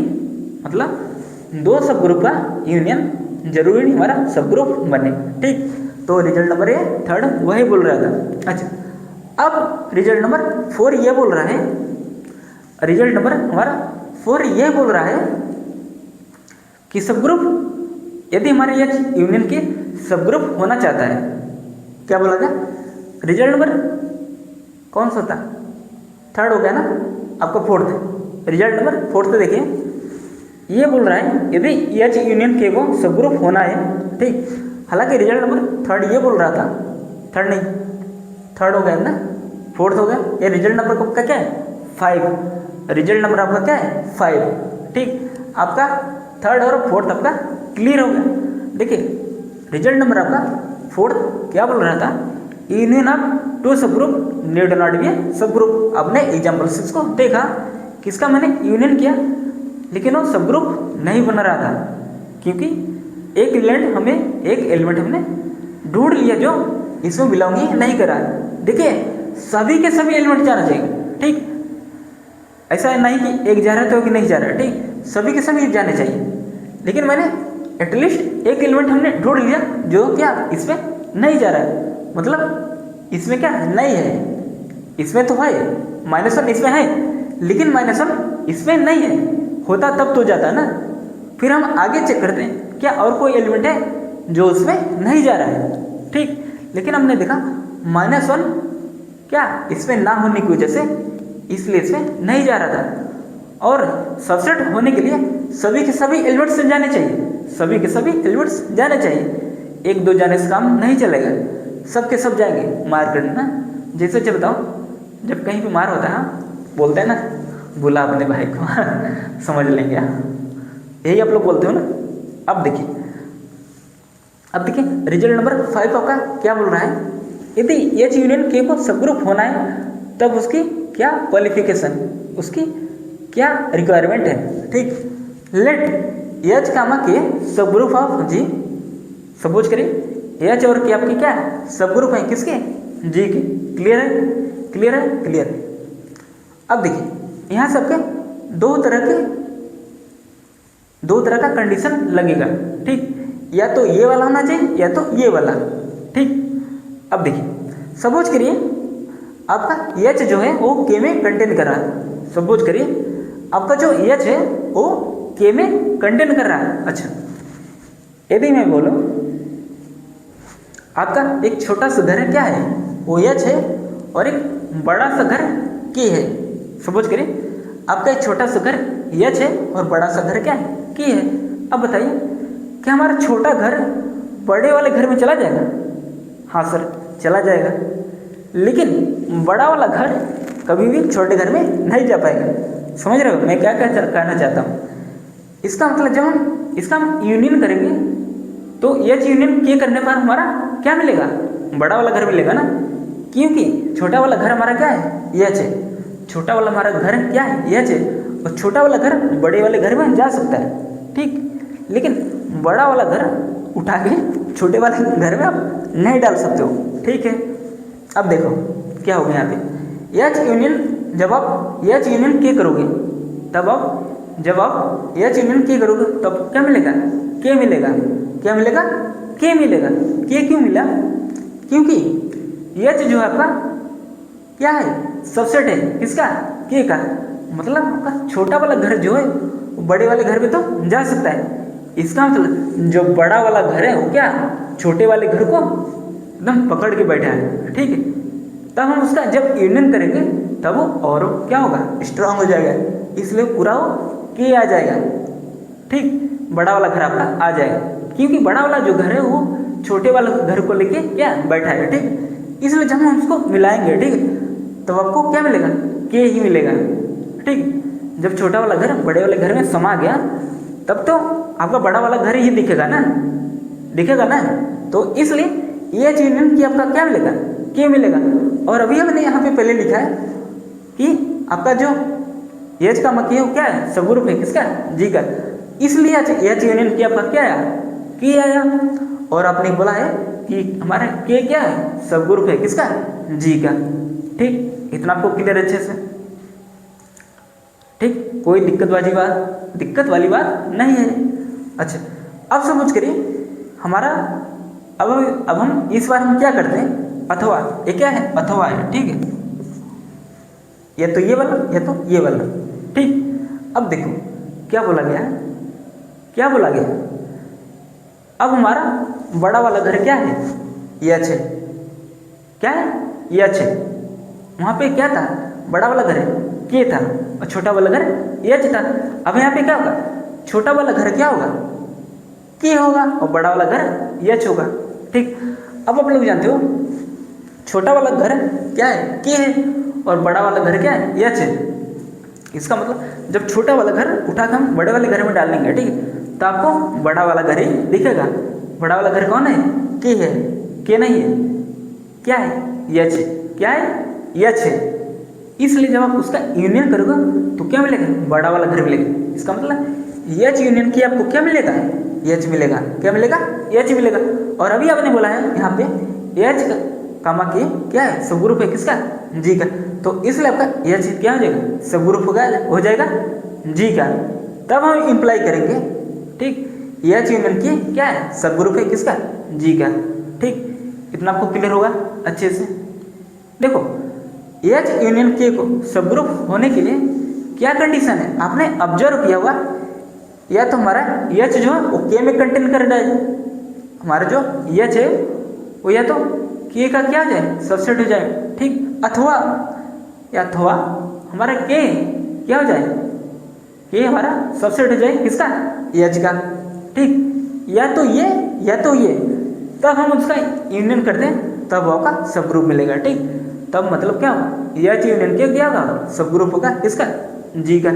मतलब दो सब ग्रुप का यूनियन जरूरी नहीं हमारा सब ग्रुप बने। ठीक, तो रिजल्ट नंबर ये थर्ड वही बोल रहा था। अच्छा, अब रिजल्ट नंबर 4 ये बोल रहा है, रिजल्ट नंबर हमारा 4 ये बोल रहा है कि सब ग्रुप यदि हमारे ये यूनियन के सब ग्रुप होना चाहता है, क्या बोला था रिजल्ट नंबर कौन सा था, थर्ड हो गया ना आपका, फोर्थ रिजल्ट नंबर 4 देखिए ये बोल रहा है यदि एच यूनियन के को सब ग्रुप होना है। ठीक, हालांकि रिजल्ट नंबर 3 ये बोल रहा था, थर्ड नहीं थर्ड हो गया ना, 4th हो गया। ये रिजल्ट नंबर आपका क्या है 5, रिजल्ट नंबर आपका क्या है 5। ठीक, आपका थर्ड और 4th आपका क्लियर हो गया। देखिए रिजल्ट नंबर आपका 4th क्या बोल रहा था, यूनियन ऑफ टू सब ग्रुप नीड नॉट बी सब ग्रुप। आपने एग्जाम्पल 6 को देखा, किसका मैंने यूनियन किया लेकिन वो सब ग्रुप नहीं बन रहा था, क्योंकि एक एलिमेंट हमने ढूंढ लिया जो इसमें बिलोंग नहीं करा। देखिए सभी के सभी एलिमेंट जाना चाहिए, ठीक, ऐसा नहीं कि एक जा रहा है तो एक नहीं जा रहा है, ठीक, सभी के सभी जाने चाहिए। लेकिन मैंने एटलीस्ट एक एलिमेंट हमने ढूंढ लिया जो क्या इसमें नहीं जा रहा है, मतलब इसमें क्या नहीं है, इसमें तो है -1 इसमें है, लेकिन -1 इसमें नहीं है, होता तब तो जाता ना। फिर हम आगे चेक करते हैं क्या और कोई एलिमेंट है जो उसमें नहीं जा रहा है, ठीक। लेकिन हमने देखा -1 क्या इसमें ना होने की वजह से इसलिए इसमें नहीं जा रहा था। और सबसेट होने के लिए सभी के सभी एलिमेंट्स जाने चाहिए, सभी के सभी एलिमेंट्स जाने चाहिए। एक दो जाने से काम नहीं चलेगा, सब के सब जाएंगे मार करने ना। जैसे जब बताओ जब कहीं पे मार होता है बोलते हैं ना बुला अपने भाई को समझ लेंगे, यही आप लोग बोलते हो ना। अब देखिए रिजल्ट नंबर 5 आपका क्या बोल रहा है, यदि H यूनियन K को सबग्रुप होना है तब उसकी क्या क्वालिफिकेशन, उसकी क्या रिक्वायरमेंट है, ठीक। Let H comma K subgroup of G, suppose करिए H और K आपके क्या सबग्रुप है किसके, G के। क्लियर है, क्लियर है, क्लियर। अब देखिए यहाँ सबके दो तरह का कंडीशन लगेगा, ठीक, या तो ये वाला होना चाहिए या तो ये वाला, ठीक। अब देखिए सपोज करिए आपका H जो है वो K में कंटेन कर रहा है, सपोज करिए आपका जो H है वो K में कंटेन कर रहा है। अच्छा यदि मैं बोलूँ आपका एक छोटा सा घर है क्या है वो H है और एक बड़ा सा घर K है, सपोज करिए आपका एक छोटा सा घर H है और बड़ा सा घर क्या है K है। अब बताइए क्या हमारा छोटा घर बड़े वाले घर में चला जाएगा, हाँ सर चला जाएगा, लेकिन बड़ा वाला घर कभी भी छोटे घर में नहीं जा पाएगा। समझ रहे हो मैं क्या कहना चाहता हूँ। इसका मतलब जब हम इसका यूनियन करेंगे तो H यूनियन K करने पर हमारा क्या मिलेगा, बड़ा वाला घर मिलेगा ना, क्योंकि छोटा वाला घर हमारा क्या है H है, छोटा वाला हमारा घर क्या है H है, और छोटा वाला घर बड़े वाले घर में जा सकता है, ठीक, लेकिन बड़ा वाला घर उठा के छोटे वाले घर में आप नहीं डाल सकते हो, ठीक है। अब देखो क्या होगा यहाँ पे H यूनियन, जब आप H यूनियन K करोगे तब जब आप H यूनियन K करोगे तब क्या मिलेगा, K मिलेगा, क्या मिलेगा, K मिलेगा। K क्यों मिला, क्योंकि H जो है आपका क्या है सबसेट है किसका, K का, मतलब आपका छोटा वाला घर जो है बड़े वाले घर में तो जा सकता है। इसका मतलब जो बड़ा वाला घर है वो क्या छोटे वाले घर को एकदम पकड़ के बैठा है, ठीक है। तब हम उसका जब यूनियन करेंगे तब वो और क्या होगा स्ट्रांग हो जाएगा, इसलिए पूरा वो K आ जाएगा, ठीक, बड़ा वाला घर आपका आ जाएगा, क्योंकि बड़ा वाला जो घर है वो छोटे वाले घर को लेके क्या बैठा है, ठीक। इसलिए जब हम उसको मिलाएंगे, ठीक, तब आपको क्या मिलेगा, K ही मिलेगा, ठीक। जब छोटा वाला घर बड़े वाले घर में समा गया तब तो आपका बड़ा वाला घर ही दिखेगा ना, तो इसलिए H यूनियन K आपका क्या मिलेगा, K मिलेगा। और अभी हमने यहाँ पे पहले लिखा है कि आपका जो H का K है क्या है सबग्रुप है किसका, G का, इसलिए H यूनियन K आपका क्या आया, K आया। और आपने बोला है कि हमारा K क्या है सबग्रुप है किसका, G का, ठीक। इतना आपको क्लियर अच्छे से, ठीक, कोई दिक्कत वाली बात नहीं है। अच्छा अब समझ करिए हमारा अब हम इस बार हम क्या करते हैं, अथवा ये क्या है अथवा है, ठीक है, या तो ये वाला या तो ये वाला, ठीक। अब देखो क्या बोला गया, अब हमारा बड़ा वाला घर क्या है H है, क्या है H है, वहाँ पे क्या था बड़ा वाला घर है K था और छोटा वाला घर H था। अब यहाँ पे क्या होगा, छोटा वाला घर क्या होगा K होगा और बड़ा वाला घर H होगा, ठीक। अब आप लोग जानते हो छोटा वाला घर क्या है K है और बड़ा वाला घर क्या है H है। इसका मतलब जब छोटा वाला घर उठा कर हम बड़े वाले घर में डाल देंगे, ठीक है, तो आपको बड़ा वाला घर ही दिखेगा। बड़ा वाला घर कौन है, K है, K नहीं है, क्या है H है, क्या है H है। इसलिए जब आप उसका यूनियन करोगे तो क्या मिलेगा, बड़ा वाला घर मिलेगा। इसका मतलब एच यूनियन की आपको क्या मिलेगा, एच मिलेगा, क्या मिलेगा, एच मिलेगा। और अभी आपने बोला है यहाँ पे एच कामा के क्या है, सब ग्रुप है किसका, जी का। तो इसलिए आपका एच क्या हो जाएगा, सब ग्रुप हो जाएगा जी का। तब हम इम्प्लाई करेंगे, ठीक, एच यूनियन की क्या है, सब ग्रुप है किसका, जी का। ठीक, इतना आपको क्लियर होगा अच्छे से। देखो एच यूनियन के को सब ग्रुप होने के लिए क्या कंडीशन है, आपने ऑब्जर्व किया होगा, या तो हमारा एच जो है वो के में कंटेन कर रहा है, हमारा जो एच है वो या तो के का क्या हो जाए, सबसेट हो जाए, ठीक, अथवा हमारा के क्या हो जाए, के हमारा सबसेट हो जाए किसका, एच का, ठीक, या तो ये, तब हम उसका यूनियन करते हैं, तब आपका सब ग्रुप मिलेगा, ठीक। तब मतलब क्या होगा, एच यूनियन के क्या होगा, सब ग्रुप होगा किसका, जी का।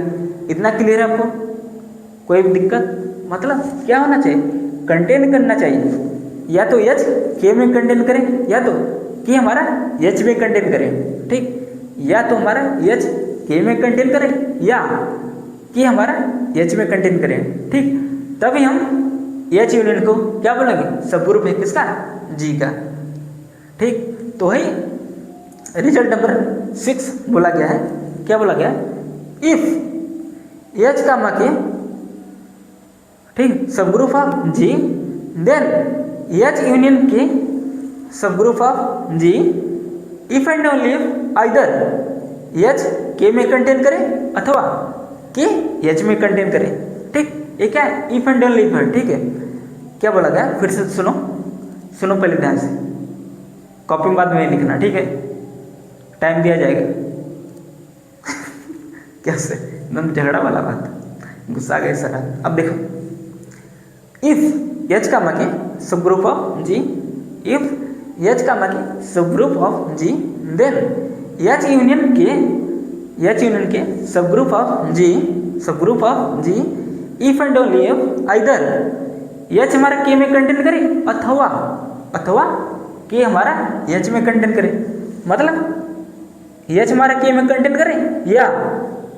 इतना क्लियर है आपको, कोई भी दिक्कत, मतलब क्या होना चाहिए, कंटेन करना चाहिए, या तो एच के में कंटेन करें, या तो के हमारा एच में कंटेन करें, ठीक, या तो हमारा एच के में कंटेन करें, या के हमारा एच में कंटेन करें, ठीक। तभी हम एच यूनियन को क्या बोलेंगे, सब ग्रुप है किसका, जी का, ठीक। तो है रिजल्ट नंबर 6 बोला गया है, क्या बोला गया, इफ एच कामा के, ठीक, subgroup of G, then H union K subgroup of G, if and only if either H K में कंटेन करे अथवा के एच में कंटेन करे, ठीक। ये क्या है, इफ एंड ओनली इफ है, ठीक है। क्या बोला गया, फिर से सुनो पहले ध्यान से, कॉपी में बाद में लिखना, ठीक है, टाइम दिया जाएगा। कैसे एकदम झगड़ा वाला बात, गुस्सा गए सर। अब देखो, इफ एच का मके subgroup of G, if H का मके subgroup of G, then H union K subgroup of G, if and only if either H हमारा के में कंटेन करे अथवा के हमारा एच में कंटेन करे, मतलब एच हमारा के में कंटेन करे या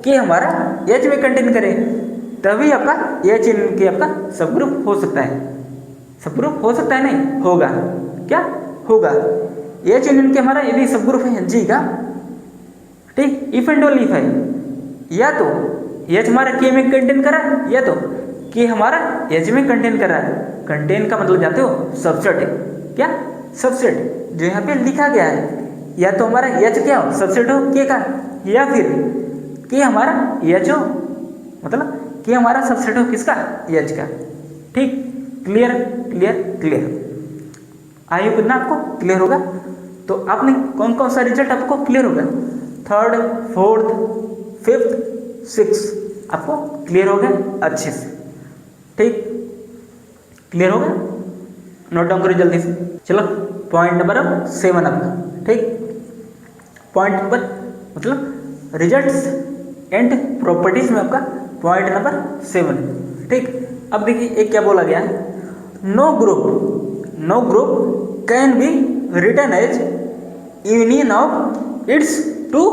के हमारा एच में कंटेन करे, तभी आपका एच यूनियन के आपका सब ग्रुप हो सकता है। सब ग्रुप हो सकता है, नहीं होगा, क्या होगा, एच यूनियन के हमारा यदि सब ग्रुप है जी का, ठीक, इफ एंड ओनली इफ है, या तो एच हमारा के में कंटेन करा, या तो के हमारा एच में कंटेन कर रहा है। कंटेन का मतलब जानते हो, सबसेट है, क्या सबसेट, जो यहाँ पे लिखा गया है, या तो हमारा एच क्या हो, सबसेट हो के का, या फिर के हमारा एच हो, मतलब के हमारा सबसेट हो किसका, एच का, ठीक। क्लियर आई होप ना आपको क्लियर होगा। तो आपने कौन कौन सा रिजल्ट आपको क्लियर होगा, 3rd 4th 5th 6th आपको क्लियर हो गया अच्छे से, ठीक, क्लियर होगा। नोट डाउन करो जल्दी से। चलो पॉइंट नंबर 7 आपका, ठीक, पॉइंट नंबर मतलब रिजल्ट्स एंड प्रॉपर्टीज में आपका पॉइंट नंबर 7, ठीक। अब देखिए एक क्या बोला गया है, no group can be written as union of its two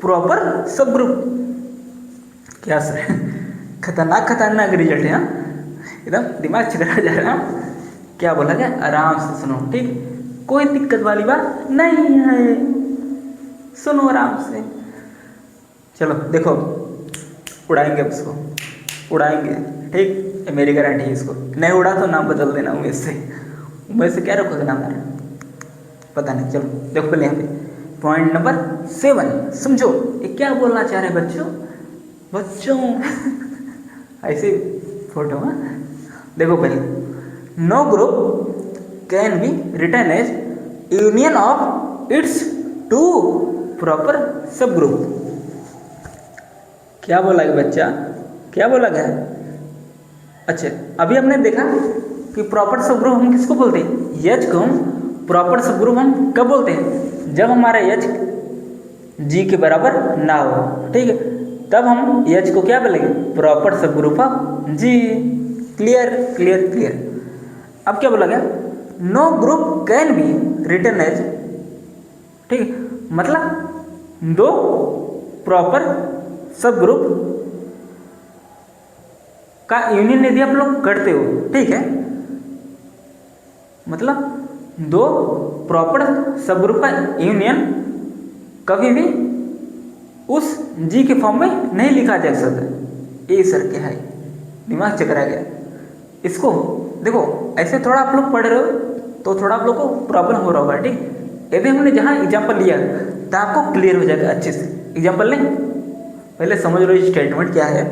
proper subgroup. क्या सर, खतरनाक रिजल्ट है, एकदम दिमाग छितरा जा रहा है। क्या बोला गया, आराम से सुनो, ठीक, कोई दिक्कत वाली बात नहीं है, सुनो आराम से। चलो देखो, उड़ाएंगे अब इसको, उड़ाएंगे, ठीक, मेरी गारंटी है। इसको नहीं उड़ा तो नाम बदल देना उमेश से क्या रखोगे नाम मेरा, पता नहीं। चलो देखो पहले यहाँ पे पॉइंट नंबर 7 समझो, ये क्या बोलना चाह रहे बच्चों ऐसे फोटो है। देखो पहले, no group can be written as union of its two proper subgroup. क्या बोला गया बच्चा, क्या बोला गया? अच्छा, अभी हमने देखा कि प्रॉपर सब ग्रुप हम किसको बोलते हैं, एच को हम प्रॉपर सब ग्रुप हम कब बोलते हैं, जब हमारा एच जी के बराबर ना हो, ठीक है, तब हम एच को क्या बोलेंगे, proper subgroup of ji. Clear. अब क्या बोला गया, no group can be written as, ठीक है, मतलब दो प्रॉपर सब ग्रुप का यूनियन यदि आप लोग करते हो, ठीक है, मतलब दो प्रॉपर सब ग्रुप का यूनियन कभी भी उस जी के फॉर्म में नहीं लिखा जा सकता। ये सर क्या है, दिमाग चकरा गया। इसको देखो ऐसे थोड़ा आप लोग पढ़ रहे हो तो थोड़ा आप लोग को प्रॉब्लम हो रहा होगा, ठीक। यदि हमने जहाँ एग्जाम्पल लिया तो आपको क्लियर हो जाएगा अच्छे से। एग्जाम्पल लें, पहले समझ लो स्टेटमेंट क्या है।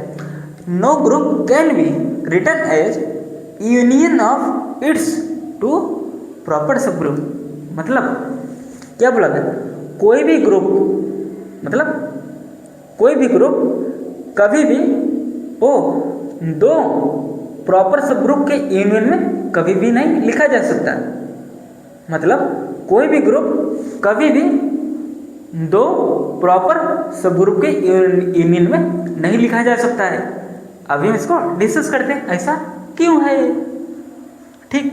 No group can be written as union of its two proper subgroup. मतलब क्या बोला था, कोई भी ग्रुप, मतलब कोई भी ग्रुप कभी भी वो दो प्रॉपर सब ग्रुप के यूनियन में कभी भी नहीं लिखा जा सकता। मतलब कोई भी ग्रुप कभी भी दो प्रॉपर सब ग्रुप के यूनियन में नहीं लिखा जा सकता है। अभी हम इसको डिस्कस करते हैं ऐसा क्यों है, ठीक।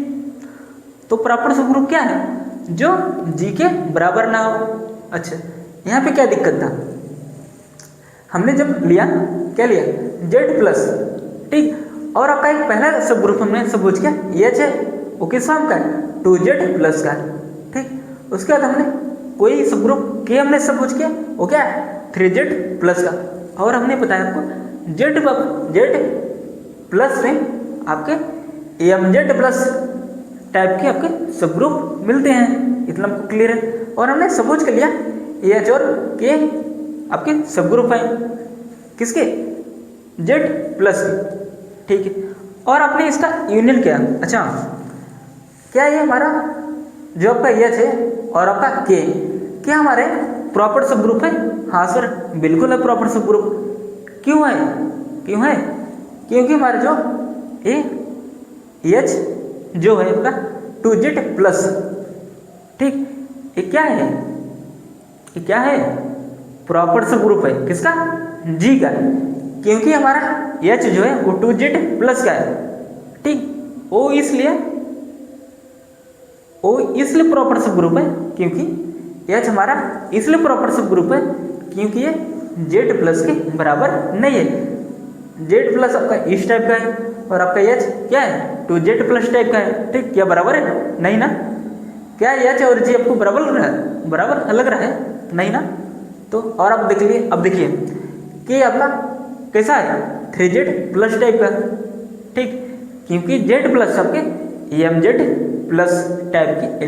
तो प्रॉपर सब ग्रुप क्या है, जो जी के बराबर ना हो। अच्छा, यहाँ पे क्या दिक्कत था, हमने जब लिया क्या लिया, जेड प्लस, ठीक। और आपका एक पहला सब ग्रुप हमने सपोज किया एच है, वो किस फॉर्म का है, 2z प्लस का, ठीक। उसके बाद हमने कोई सब ग्रुप के हमने सपोज किया, वो क्या है 3z प्लस का। और हमने बताया आपको जेड प्लस में आपके mz प्लस टाइप के आपके सब ग्रुप मिलते हैं, इतना हमको क्लियर है। और हमने सपोज कर लिया एच और के आपके सब ग्रुप है किसके, जेड प्लस के, ठीक है। और आपने इसका यूनियन किया। अच्छा, क्या ये हमारा जो आपका एच है और आपका के, क्या हमारे प्रॉपर सब ग्रुप है? हाँ सर, बिल्कुल है प्रॉपर सब ग्रुप। क्यों है, क्यों है, क्योंकि हमारे जो एच जो है आपका 2z प्लस, ठीक, ये क्या है, ये क्या है, प्रॉपर सब ग्रुप है किसका, जी का। क्योंकि हमारा एच जो है वो 2z प्लस का है, ठीक। वो इसलिए प्रॉपर सब ग्रुप है, क्योंकि एच हमारा इसलिए प्रॉपर सब ग्रुप है क्योंकि ये जेड प्लस के बराबर नहीं है। जेड प्लस आपका इस टाइप का है और आपका एच क्या है 2z प्लस टाइप का है, ठीक। क्या बराबर है, नहीं ना। क्या एच और जी आपको बराबर लग रहा है, बराबर लग रहा है, नहीं ना। तो और आप देख लिए, अब देखिए कि आपका कैसा है 3z प्लस टाइप का, ठीक। क्योंकि z प्लस आपके mz प्लस टाइप के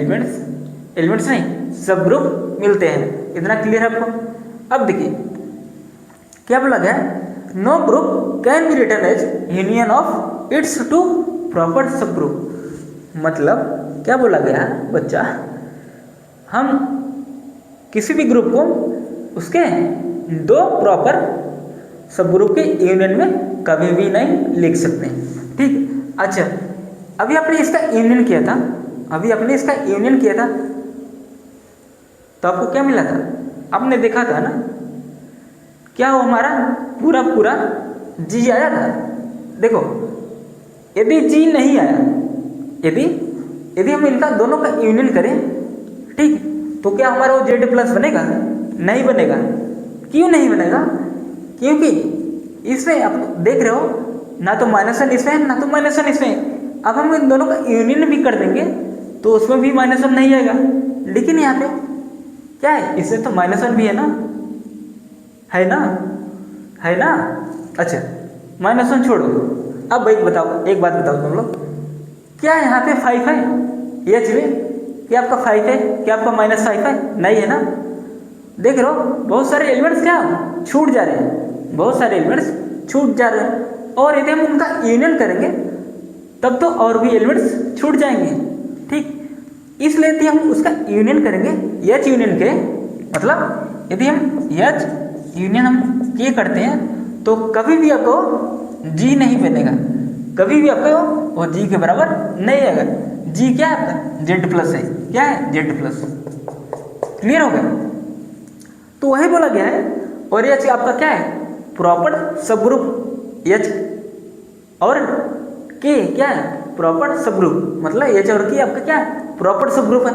एलिमेंट्स नहीं सब ग्रुप मिलते हैं, इतना क्लियर है आपको। अब देखिए क्या बोला गया, no group can be written as union of its two proper subgroup. मतलब क्या बोला गया बच्चा, हम किसी भी ग्रुप को उसके दो प्रॉपर सब ग्रुप के यूनियन में कभी भी नहीं लिख सकते, ठीक। अच्छा, अभी आपने इसका यूनियन किया था, अभी आपने इसका यूनियन किया था तो आपको क्या मिला था, आपने देखा था ना, क्या वो हमारा पूरा पूरा जी आया था। देखो यदि जी नहीं आया, यदि हम इनका दोनों का यूनियन करें, ठीक, तो क्या हमारा वो जेड प्लस बनेगा, नहीं बनेगा। क्यों नहीं बनेगा, क्योंकि इसमें आप देख रहे हो ना तो -1 इसमें है ना तो -1 इसमें। अब हम इन दोनों का यूनियन भी कर देंगे तो उसमें भी -1 नहीं आएगा, लेकिन यहाँ पे क्या है, इसमें तो -1 भी है ना, है ना, है ना। अच्छा, -1 छोड़ो। अब एक बात बताओ तुम लोग, क्या यहाँ पे 5 है एच में, क्या आपका 5 है, क्या आपका -5 है, नहीं है ना। देख रहे हो बहुत सारे एलिमेंट्स क्या छूट जा रहे हैं, बहुत सारे एलिमेंट्स छूट जा रहे हैं। और यदि हम उनका यूनियन करेंगे तब तो और भी एलिमेंट्स छूट जाएंगे, ठीक। इसलिए यदि हम उसका यूनियन करेंगे, एच यूनियन के मतलब यदि हम एच यूनियन हम के करते हैं तो कभी भी आपको जी नहीं बनेगा, कभी भी आपको वो जी के बराबर नहीं आएगा। जी क्या है आपका, जेड प्लस है, क्या है जेड प्लस, क्लियर हो गया। तो वही बोला गया है। और एच आपका क्या है, प्रॉपर सब ग्रुप, एच और के क्या है, प्रॉपर सब ग्रुप, मतलब एच और के आपका क्या है, प्रॉपर सब ग्रुप है।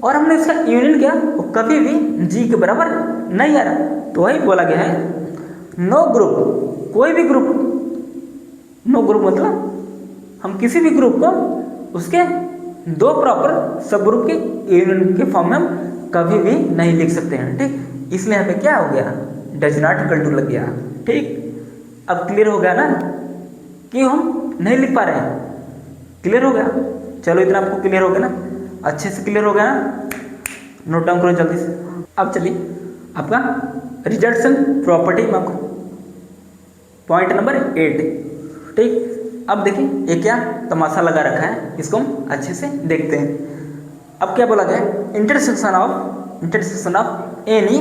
और हमने इसका यूनियन किया वो कभी भी जी के बराबर नहीं आ रहा, तो वही बोला गया है नो ग्रुप, कोई भी ग्रुप नो ग्रुप मतलब हम किसी भी ग्रुप को उसके दो प्रॉपर सब ग्रुप के यूनियन के फॉर्म में हम कभी भी नहीं लिख सकते हैं। ठीक, इसलिए यहाँ पे क्या हो गया, डज नॉट इक्वल टू लग गया। ठीक, अब क्लियर हो गया ना कि हम नहीं लिख पा रहे हैं, क्लियर हो गया। चलो इतना आपको क्लियर हो गया ना, अच्छे से क्लियर हो गया ना, नोट डाउन करो जल्दी से। अब चलिए आपका रिजल्ट्स प्रॉपर्टी में आपको पॉइंट नंबर 8। ठीक, अब देखिए ये क्या तमाशा लगा रखा है, इसको हम अच्छे से देखते हैं। अब क्या बोला गया, intersection of any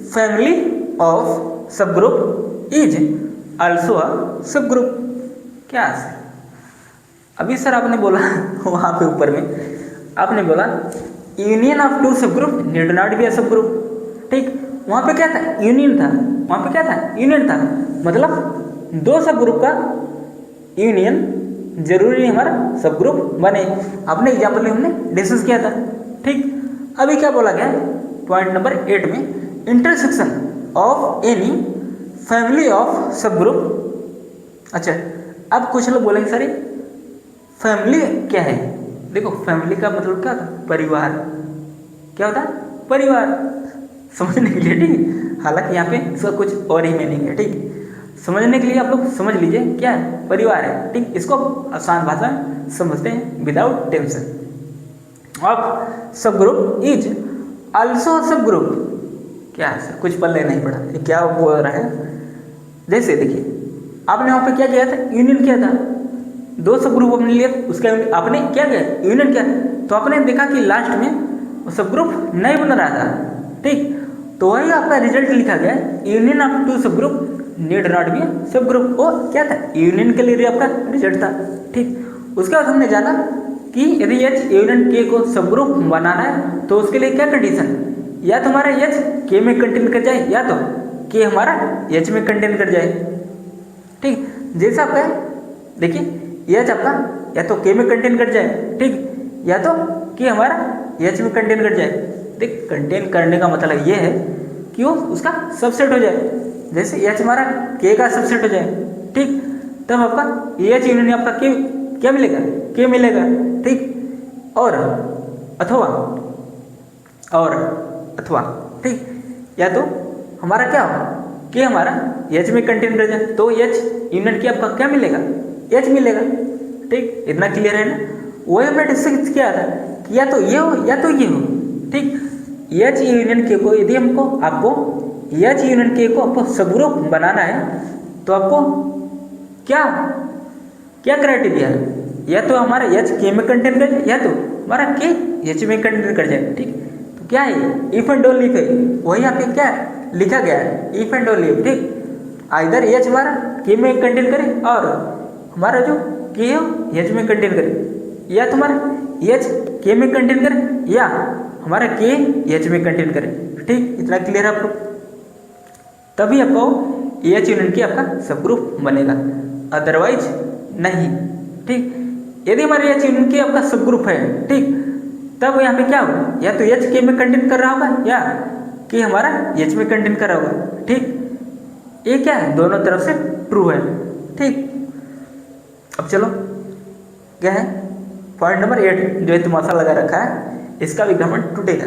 family of सब group is also a subgroup. क्या है अभी सर आपने बोला वहाँ पे ऊपर में आपने बोला यूनियन ऑफ टू सब group need not be a सब ग्रुप। ठीक, वहाँ पे क्या था, यूनियन था, वहाँ पे क्या था, यूनियन था, मतलब दो सब ग्रुप का यूनियन जरूरी नहीं हमारा सब ग्रुप बने। अपने एग्जाम्पल में हमने डिस्कस किया था। ठीक, अभी क्या बोला गया पॉइंट नंबर 8 में, intersection of any family of सब ग्रुप। अच्छा, अब कुछ लोग बोलेंगे सर फैमिली क्या है। देखो फैमिली का मतलब क्या होता है, परिवार। क्या होता है, परिवार, समझने के लिए। ठीक, हालांकि यहाँ पे इसका कुछ और ही मीनिंग है। ठीक, समझने के लिए आप लोग समझ लीजिए क्या है, परिवार है। ठीक, इसको आसान भाषा में समझते हैं विदाउट टेंशन। अब सब ग्रुप इज आल्सो सब ग्रुप। क्या है सर, कुछ पल्ले नहीं पड़ा, ये क्या बोल रहा है। जैसे देखिए आपने वहाँ पे क्या किया था, यूनियन किया था, दो सब ग्रुप अपने लिए, उसका आपने क्या किया, यूनियन किया, तो आपने देखा कि लास्ट में वो सब ग्रुप नहीं बन रहा था। ठीक, तो वही आपका रिजल्ट लिखा गया, यूनियन ऑफ टू सब ग्रुप नीड नॉट बी सब ग्रुप। वो क्या था, यूनियन के लिए आपका रिजल्ट था। ठीक, उसके बाद हमने जाना कि यदि एच यूनियन के को सब ग्रुप बनाना है तो उसके लिए क्या कंडीशन, या तो हमारा एच के में कंटेन कर जाए, या तो के हमारा एच में कंटेन कर जाए। ठीक, जैसा आपका देखिए एच आपका या तो के में कंटेन कर जाए, ठीक, या तो के हमारा एच में कंटेन कर जाए। देख, कंटेन करने का मतलब ये है कि वो उसका सबसेट हो जाए, जैसे एच हमारा के का सबसेट हो जाए। ठीक, तब आपका एच यूनियन आपका के क्या मिलेगा, के मिलेगा। ठीक, और अथवा ठीक, या तो हमारा क्या होगा, के हमारा एच में कंटेन कर जाए तो एच यूनियन की आपका क्या मिलेगा, एच मिलेगा। ठीक, इतना क्लियर है ना। वही हमने डिस्कस किया था कि या तो ये हो या तो ये हो। ठीक, एच यूनियन के को यदि हमको आपको एच यूनियन के को आपको सब ग्रुप बनाना है तो आपको क्या क्या क्राइटेरिया है, या तो हमारा एच के में कंटेन कर जाए या तो हमारा के एच में कंटेन कर जाए। ठीक, तो क्या है, इफ एंड ओनली इफ है, वही यहाँ पे क्या लिखा गया है, इफ एंड ओनली इफ। ठीक, आइदर एच हमारा के में कंटेन करे और हमारा जो के हो एच में कंटेन करे, या तो हमारा एच के में कंटेन करे या हमारा के एच में कंटेन करे। ठीक, इतना क्लियर है आपको, तभी आपको एच यूनियन की आपका सब ग्रुप बनेगा, अदरवाइज नहीं। ठीक, यदि हमारे एच यूनियन की आपका सब ग्रुप है, ठीक, तब यहाँ पे क्या होगा, या तो एच के में कंटेन कर रहा होगा या के हमारा एच में कंटेन कर रहा होगा। ठीक, ये क्या है, दोनों तरफ से ट्रू है। ठीक, अब चलो क्या है पॉइंट नंबर 8 जो है तमाशा लगा रखा है, इसका भी घमंड टूटेगा।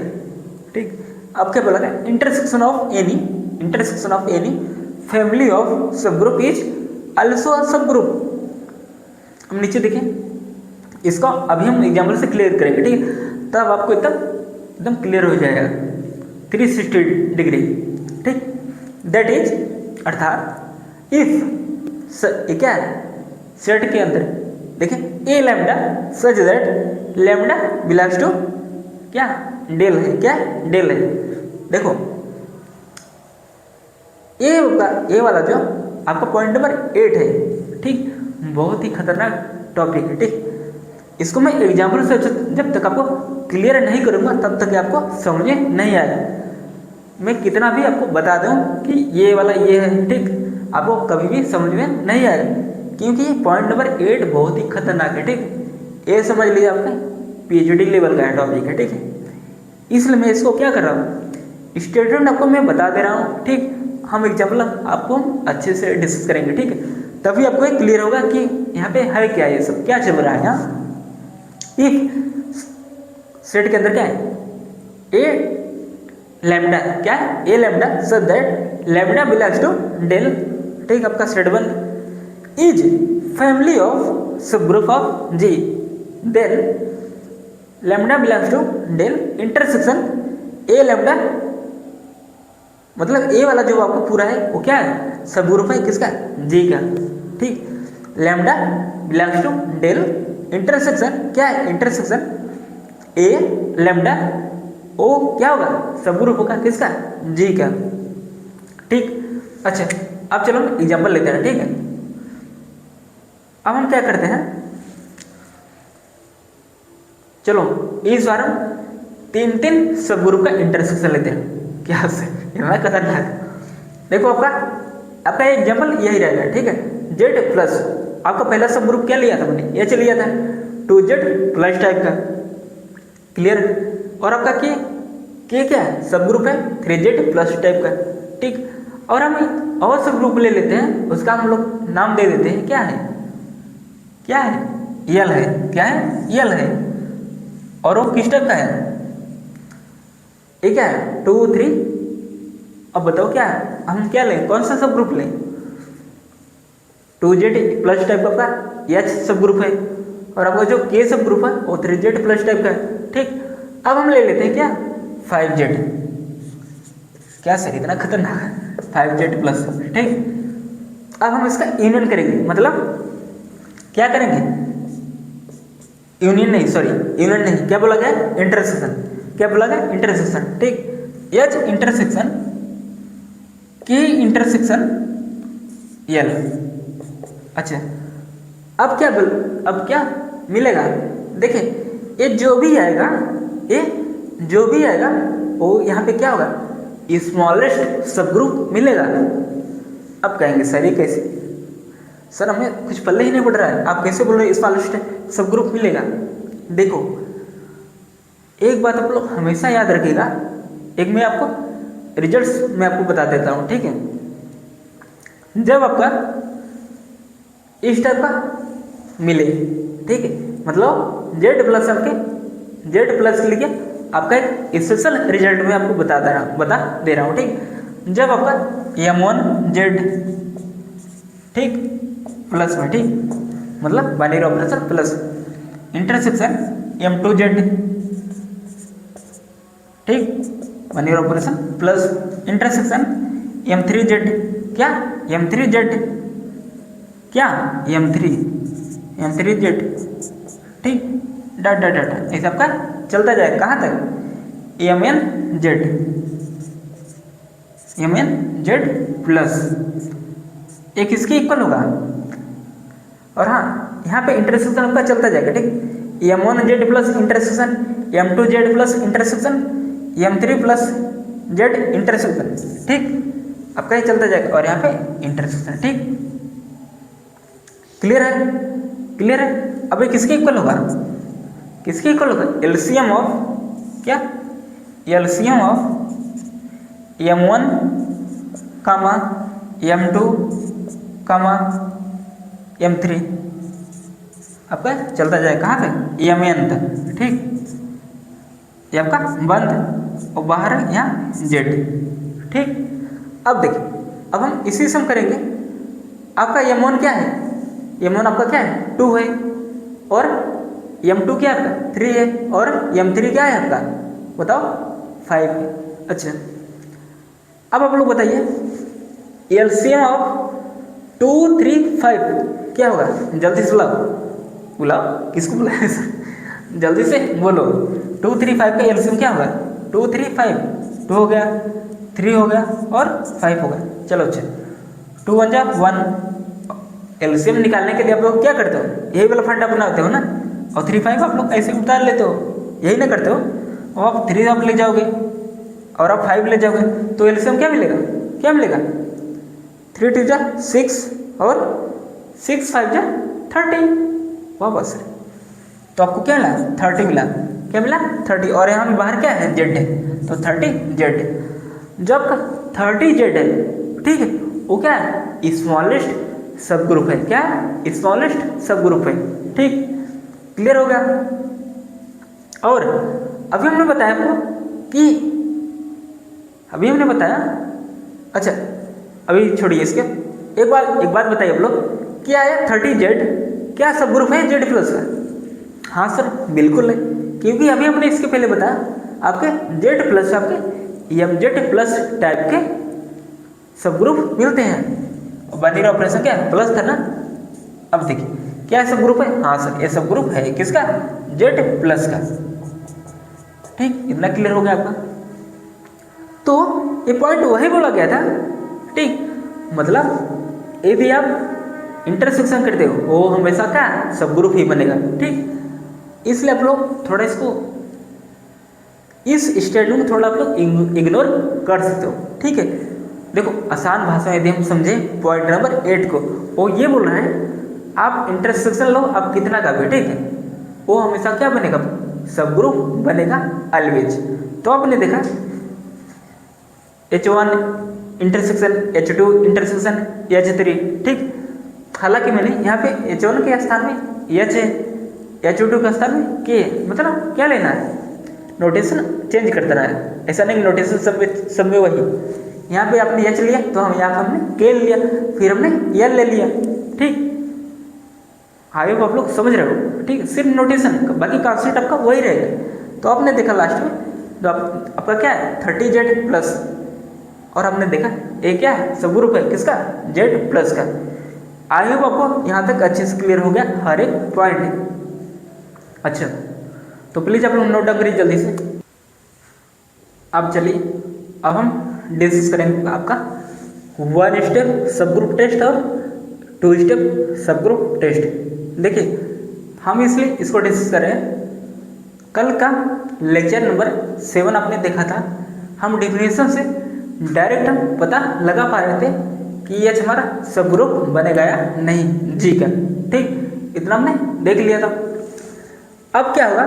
ठीक, अब क्या बोला गया, intersection of any family of सब ग्रुप इज आल्सो अ सब ग्रुप। हम नीचे देखें, इसका अभी हम एग्जाम्पल से क्लियर करेंगे। ठीक है, तब आपको एकदम क्लियर हो जाएगा 360 डिग्री। ठीक, दैट इज अर्थात इफ क्या है सेट के अंदर देखें A lambda such that lambda belongs to क्या, डेल है, क्या डेल है। देखो ए वाला जो आपका पॉइंट नंबर 8 है, ठीक, बहुत ही खतरनाक टॉपिक है। ठीक, इसको मैं एग्जाम्पल से जब तक आपको क्लियर नहीं करूँगा तब तक आपको समझ में नहीं आएगा। मैं कितना भी आपको बता दूँ कि ये वाला ये है, ठीक, आपको कभी भी समझ में नहीं आएगा, क्योंकि पॉइंट नंबर 8 बहुत ही खतरनाक है। ठीक, ये समझ लीजिए आपका PhD लेवल का टॉपिक है। ठीक है, इसलिए मैं इसको क्या कर रहा हूँ, स्टेटमेंट आपको मैं बता दे रहा हूँ। ठीक, हम एग्जाम्पल आपको अच्छे से डिस्कस करेंगे। ठीक है, तभी आपको एक क्लियर होगा कि यहाँ पे है क्या, ये सब क्या चल रहा है यहाँ। इफ सेट के अंदर क्या है, ए लैम्डा, क्या है, A lambda such that lambda belongs to del, ठीक, आपका set one is family of subgroup of G, then lambda belongs to del intersection A lambda, मतलब ए वाला जो आपको पूरा है वो क्या है, सब ग्रुप है किसका, जी का, ठीक। Lambda belongs to del intersection क्या है, इंटरसेक्शन ए लैम्डा, ओ क्या होगा, सब ग्रुप होगा किसका, जी का, ठीक। अच्छा अब चलो एग्जांपल लेते हैं, ठीक है। अब हम क्या करते हैं, चलो इस बार हम तीन तीन सब ग्रुप का इंटरसेक्शन लेते हैं, क्या से मैं खतरनाक। देखो आपका एग्जांपल यही रहेगा, ठीक है। जेड प्लस आपका पहला सब ग्रुप क्या लिया था मैंने, एच लिया था, 2z प्लस टाइप का, क्लियर। और आपका के क्या है, सब ग्रुप है 3z प्लस टाइप का, ठीक। और हम और सब ग्रुप ले लेते हैं, उसका हम लोग नाम दे देते हैं, क्या है, क्या है, यल है, क्या है, यल है। और वो किस टाइप का है, ये क्या है, 2 3। अब बताओ क्या है, हम क्या लें, कौन सा सब ग्रुप लें, 2z प्लस टाइप का एच सब ग्रुप है, और आपका जो के सब ग्रुप है वो 3z प्लस टाइप का है, ठीक। अब हम ले लेते हैं क्या, 5z, क्या सर इतना खतरनाक है, 5z प्लस, ठीक। अब हम इसका यूनियन करेंगे, मतलब क्या करेंगे, यूनियन नहीं, सॉरी यूनियन नहीं, क्या बोला गया, इंटरसेक्शन, क्या बोला गया, इंटरसेक्शन, ठीक। एच इंटरसेक्शन के इंटरसेक्शन यल। अच्छा अब क्या मिलेगा, देखिए ये जो भी आएगा, ये जो भी आएगा वो यहाँ पे क्या होगा, स्मॉलेस्ट सब ग्रुप मिलेगा। अब कहेंगे सर ये कैसे, सर हमें कुछ पल्ले ही नहीं पड़ रहा है, आप कैसे बोल रहे हैं स्मॉलेस्ट सब ग्रुप मिलेगा। देखो एक बात आप लोग हमेशा याद रखिएगा, एक मैं आपको रिजल्ट्स में आपको बता देता हूँ, ठीक है। जब आपका इस टाइप का मिले, ठीक है, मतलब जेड प्लस आपके जेड प्लस लिखे, आपका एक स्पेशल रिजल्ट में आपको बता दे रहा हूँ, ठीक। जब आपका M1Z, ठीक, प्लस में, ठीक, मतलब binary operation plus intersection M2Z, ठीक, binary operation plus intersection M3Z, क्या M3Z, क्या M3Z, ठीक, डॉट डॉट डॉट ऐसे आपका चलता जाएगा कहाँ तक, MNZ प्लस एक इसके इक्वल होगा। और हाँ यहाँ पे इंटरसेक्शन आपका चलता जाएगा, ठीक, M1Z plus intersection M2Z plus intersection M3 plus Z intersection, ठीक, आपका ये चलता जाएगा। और यहाँ पे इंटरसेक्शन, ठीक, क्लियर है, क्लियर है। अब ये किसके इक्वल होगा, किसके इक्वल होगा, एलसीएम ऑफ क्या, LCM of M1 comma M2 comma M3 आपका चलता जाए कहाँ तक, Mn तक, ठीक। ये आपका बंद और बाहर है यहाँ Z, ठीक। अब देखिए अब हम इसी से हम करेंगे, आपका M1 क्या है, M1 आपका क्या है 2 है, और M2 क्या है आपका 3 है, और M3 क्या है आपका बताओ 5 है। अच्छा अब आप लोग बताइए एलसीएम ऑफ 2 3 5 क्या होगा, जल्दी से बुलाओ किसको बुलाया सर, जल्दी से बोलो। 2 3 5 का एलसीएम क्या होगा, 2 3 5, 2 हो गया, 3 हो गया और 5 हो गया। चलो अच्छा 2 1 जा 1, एलसीएम निकालने के लिए आप लोग क्या करते हो, यही वाला फंडा बनाते हो ना, और 3 5 आप लोग ऐसे उतार लेते हो, यही ना करते हो। और आप 3 आप ले जाओगे और आप 5 ले जाओगे तो एलसीएम क्या मिलेगा, क्या मिलेगा, 3 2 जा 6 और 6 5 जा 30, वाह बस। तो आपको क्या मिला 30 मिला, क्या मिला 30, और यहाँ भी बाहर क्या है जेड है, तो 30 जेड। जब 30 जेड है, ठीक है, वो क्या है स्मॉलेस्ट सब ग्रुप है, क्या स्मॉलेस्ट सब ग्रुप है। ठीक, क्लियर हो गया। और अभी हमने बताया आपको कि अभी हमने बताया, अच्छा अभी छोड़िए इसके, एक बात बताइए आप लोग, क्या है 30Z क्या सब ग्रुप है Z प्लस का? हाँ सर बिल्कुल है, क्योंकि अभी हमने इसके पहले बताया आपके Z प्लस आपके MZ प्लस टाइप के सब ग्रुप मिलते हैं। बाइनरी ऑपरेशन क्या है, प्लस था ना। अब देखिए क्या सब ग्रुप है, हाँ सर ये सब ग्रुप है किसका, Z प्लस का। ठीक, इतना क्लियर हो गया आपका। तो ये पॉइंट वही बोला गया था। ठीक, मतलब यदि आप इंटरसेक्शन करते हो वो हमेशा क्या सब ग्रुप ही बनेगा। ठीक, इसलिए आप लोग थोड़ा इसको, इस स्टेटमेंट को थोड़ा आप लोग इग्नोर कर सकते हो। ठीक है, देखो आसान भाषा में यदि हम समझे पॉइंट नंबर 8 को, वो ये बोल रहा है आप इंटरसेक्शन लो, आप कितना का भी, ठीक है, वो हमेशा क्या बनेगा, सब ग्रुप बनेगा ऑलवेज। तो आपने देखा H1 intersection H2 intersection H3। ठीक, हालांकि मैंने यहाँ पे H1 के स्थान में H है, H2 के स्थान में K है, मतलब क्या लेना है, नोटेशन चेंज करता रहा है, ऐसा नहीं नोटेशन सब में वही। यहाँ पे आपने H लिया तो हम यहाँ पे हमने K लिया, फिर हमने L ले लिया। ठीक, आई होप आप लोग समझ रहे हो। ठीक, सिर्फ नोटेशन, बाकी कॉन्सेप्ट आपका वही रहेगा। तो आपने देखा लास्ट में तो आपका क्या है 30Z प्लस, और आपने देखा ये क्या है सब ग्रुप है किसका, Z प्लस का। आई होप आपको यहाँ तक अच्छे से क्लियर हो गया हर एक पॉइंट। अच्छा, तो प्लीज़ आप लोग नोट डाउन करिए जल्दी से। अब चलिए अब हम डिस्कस करेंगे आपका 1 स्टेप सब ग्रुप टेस्ट और 2 स्टेप सब ग्रुप टेस्ट। देखिए हम इसलिए इसको डिस्कस कर रहे हैं, कल का लेक्चर नंबर 7 आपने देखा था, हम डिफिनेशन से डायरेक्ट हम पता लगा पा रहे थे कि ये हमारा सब ग्रुप बनेगा या नहीं, जी का। ठीक, इतना हमने देख लिया था। अब क्या होगा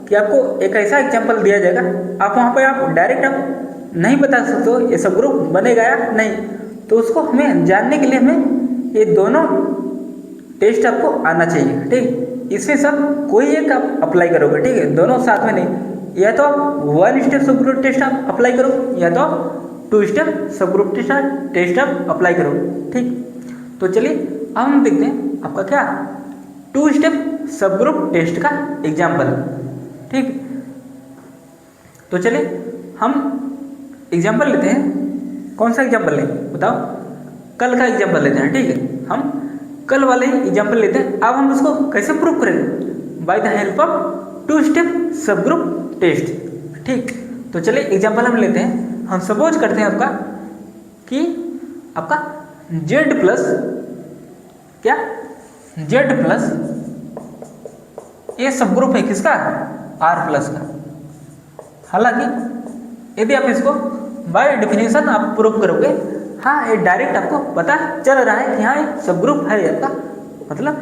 कि आपको एक ऐसा एग्जांपल दिया जाएगा, आप वहाँ पर आप डायरेक्ट आप नहीं बता सकते हो ये सब ग्रुप बनेगा या नहीं, तो उसको हमें जानने के लिए हमें ये दोनों टेस्ट आपको आना चाहिए। ठीक, इसमें सब कोई एक आप अप्लाई करोगे, ठीक है, दोनों साथ में नहीं, या तो आप 1 स्टेप सब ग्रुप टेस्ट आप अप्लाई करो, या तो 2 स्टेप सब ग्रुप टेस्ट आप अप्लाई करो। ठीक, तो चलिए अब हम देखते हैं आपका क्या 2 स्टेप सब ग्रुप टेस्ट का एग्जाम्पल। ठीक, तो चलिए हम एग्जाम्पल लेते हैं। कौन सा एग्जाम्पल लें बताओ, कल का एग्जाम्पल लेते हैं। ठीक है, हम कल वाले एग्जाम्पल लेते हैं। अब हम उसको कैसे प्रूव करेंगे, by the help of 2 step सब ग्रुप टेस्ट। ठीक, तो चलिए एग्जाम्पल हम लेते हैं। हम सपोज करते हैं आपका कि आपका Z प्लस क्या, Z प्लस ये सब ग्रुप है किसका, R प्लस का। हालांकि यदि आप इसको बाय डेफिनेशन आप प्रूव करोगे, हाँ ये डायरेक्ट आपको पता चल रहा है कि हाँ ये सब ग्रुप है आपका, मतलब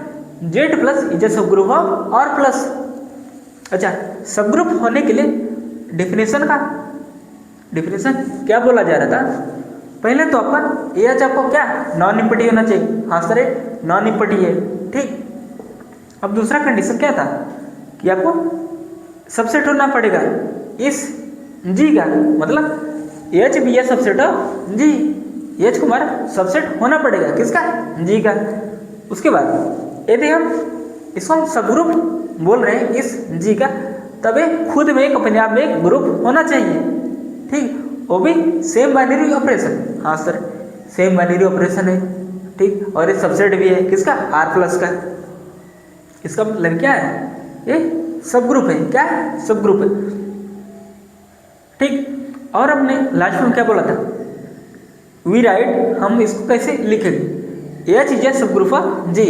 Z प्लस इज ए सब ग्रुप ऑफ R प्लस। अच्छा, सब ग्रुप होने के लिए डेफिनेशन क्या बोला जा रहा था, पहले तो आपका एच आपको क्या नॉन इम्पटी होना चाहिए। हाँ सर ये नॉन इम्पटी है। ठीक, अब दूसरा कंडीशन क्या था कि आपको सबसेट होना पड़ेगा इस जी का, मतलब एच भी है सबसेट ऑफ जी, एच को हमारा सबसेट होना पड़ेगा किसका, जी का। उसके बाद यदि हम इसको हम सब ग्रुप बोल रहे हैं इस जी का, तभी खुद में एक अपने आप में एक ग्रुप होना चाहिए। ठीक, वो भी सेम बाइनरी ऑपरेशन। हाँ सर सेम बाइनरी ऑपरेशन है। ठीक, और ये सबसेट भी है किसका, R प्लस का। इसका मतलब क्या है, ये सब ग्रुप है, क्या है सब ग्रुप है। ठीक, और हमने लास्ट में क्या बोला था, वी राइट, हम इसको कैसे लिखेंगे, एच इज ए सब ग्रुप ऑफ जी,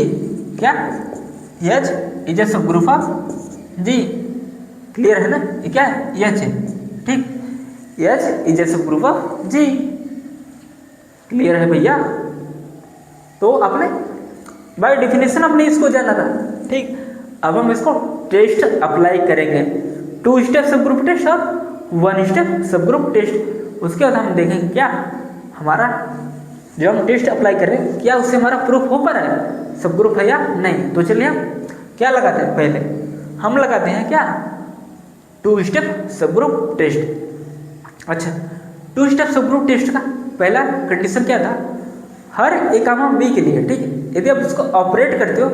क्या एच इज ए सब ग्रुप ऑफ जी। क्लियर है ना, ये क्या है एच है। ठीक, एच इज ए सब ग्रुप ऑफ जी। क्लियर है भैया। तो आपने बाय डेफिनेशन आपने इसको जाना था। ठीक, अब हम इसको टेस्ट अप्लाई करेंगे, 2 स्टेप सब ग्रुप टेस्ट और 1 स्टेप सब ग्रुप टेस्ट। उसके बाद हम देखेंगे क्या हमारा जो हम टेस्ट अप्लाई कर रहे हैं क्या उससे हमारा प्रूफ हो पा रहा है सब ग्रुप है या नहीं। तो चलिए हम क्या लगाते हैं, पहले हम लगाते हैं क्या 2 स्टेप सब ग्रुप टेस्ट। अच्छा 2 स्टेप सब ग्रुप टेस्ट का पहला कंडीशन क्या था, हर ए कामा बी के लिए, ठीक है, यदि आप उसको ऑपरेट करते हो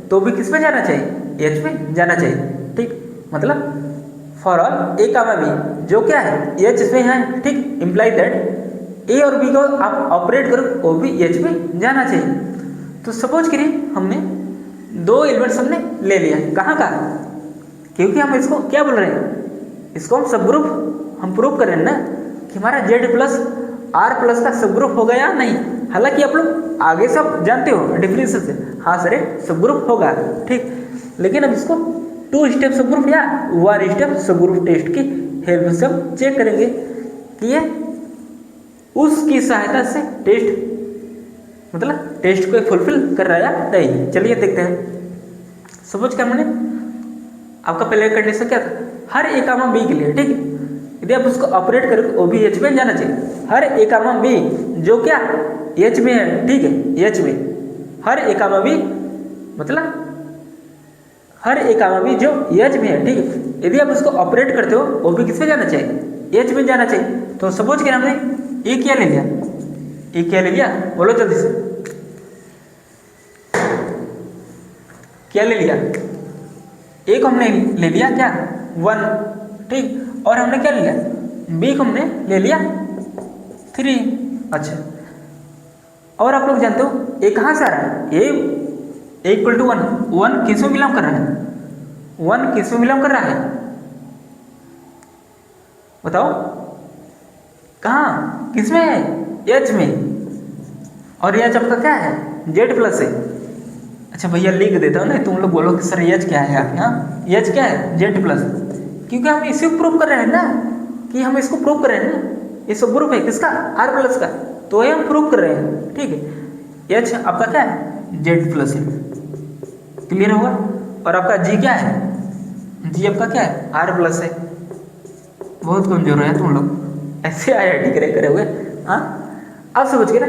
तो भी किस में जाना चाहिए, एच में जाना चाहिए, ठीक, मतलब for all A comma B जो क्या है एच में है, ठीक, इम्प्लाई दैट ए और बी को आप ऑपरेट करो वो भी एच में जाना चाहिए। तो सपोज करिए हमने 2 एलिमेंट्स हमने ले लिया, कहाँ का, क्योंकि हम इसको क्या बोल रहे हैं, इसको हम सब ग्रुप हम प्रूव कर रहे हैं ना कि हमारा जेड प्लस आर प्लस का सब ग्रुप होगा या नहीं। हालांकि आप लोग आगे सब जानते हो डिफरेंस से, हाँ सर सब ग्रुप होगा, ठीक, लेकिन अब इसको 2 स्टेप सब ग्रुप या 1 स्टेप सब ग्रुप टेस्ट की हेल्प से हम चेक करेंगे कि ये उसकी सहायता से टेस्ट मतलब टेस्ट को फुलफिल कर रहा है या नहीं। चलिए देखते हैं। सपोज क्या हमने आपका पहले कंडीशन क्या था, हर ए कामा बी के लिए, ठीक है, यदि आप उसको ऑपरेट करोगे वो भी एच में जाना चाहिए। हर ए कामा बी जो क्या एच में है, ठीक है, एच में हर ए कामा बी मतलब हर ए कामा बी जो एच में है, ठीक है, यदि आप उसको ऑपरेट करते हो वो भी किस में जाना चाहिए, एच में जाना चाहिए। तो सपोज क्या हमने ए क्या ले लिया, ए क्या ले लिया, बोलो जल्दी से, क्या ले लिया, ए को हमने ले लिया क्या 1, ठीक, और हमने क्या लिया बी को हमने ले लिया 3। अच्छा और आप लोग जानते हो ए कहाँ से आ रहा है, ए इक्वल टू 1, 1 किस में बिलोंग कर रहा है, 1 किस में बिलोंग कर रहा है बताओ, कहाँ किस में है, एच में, और एच आपका क्या है जेड प्लस है। अच्छा भैया लिख देता हूँ ना, तुम लोग बोलो कि सर एच क्या है आपके यहाँ, एच क्या है जेड प्लस, क्योंकि हम इसी को प्रूव कर रहे हैं ना कि हम इसको प्रूव कर रहे हैं ना, ये सब ग्रुप है किसका आर प्लस का, तो ये हम प्रूव कर रहे हैं, ठीक है। एच आपका क्या है जेड प्लस है, क्लियर होगा, और आपका जी क्या है, जी आपका क्या है आर प्लस है। बहुत कमजोर है तुम लोग, ऐसे IIT करे हुए, हाँ अब समझ के ना,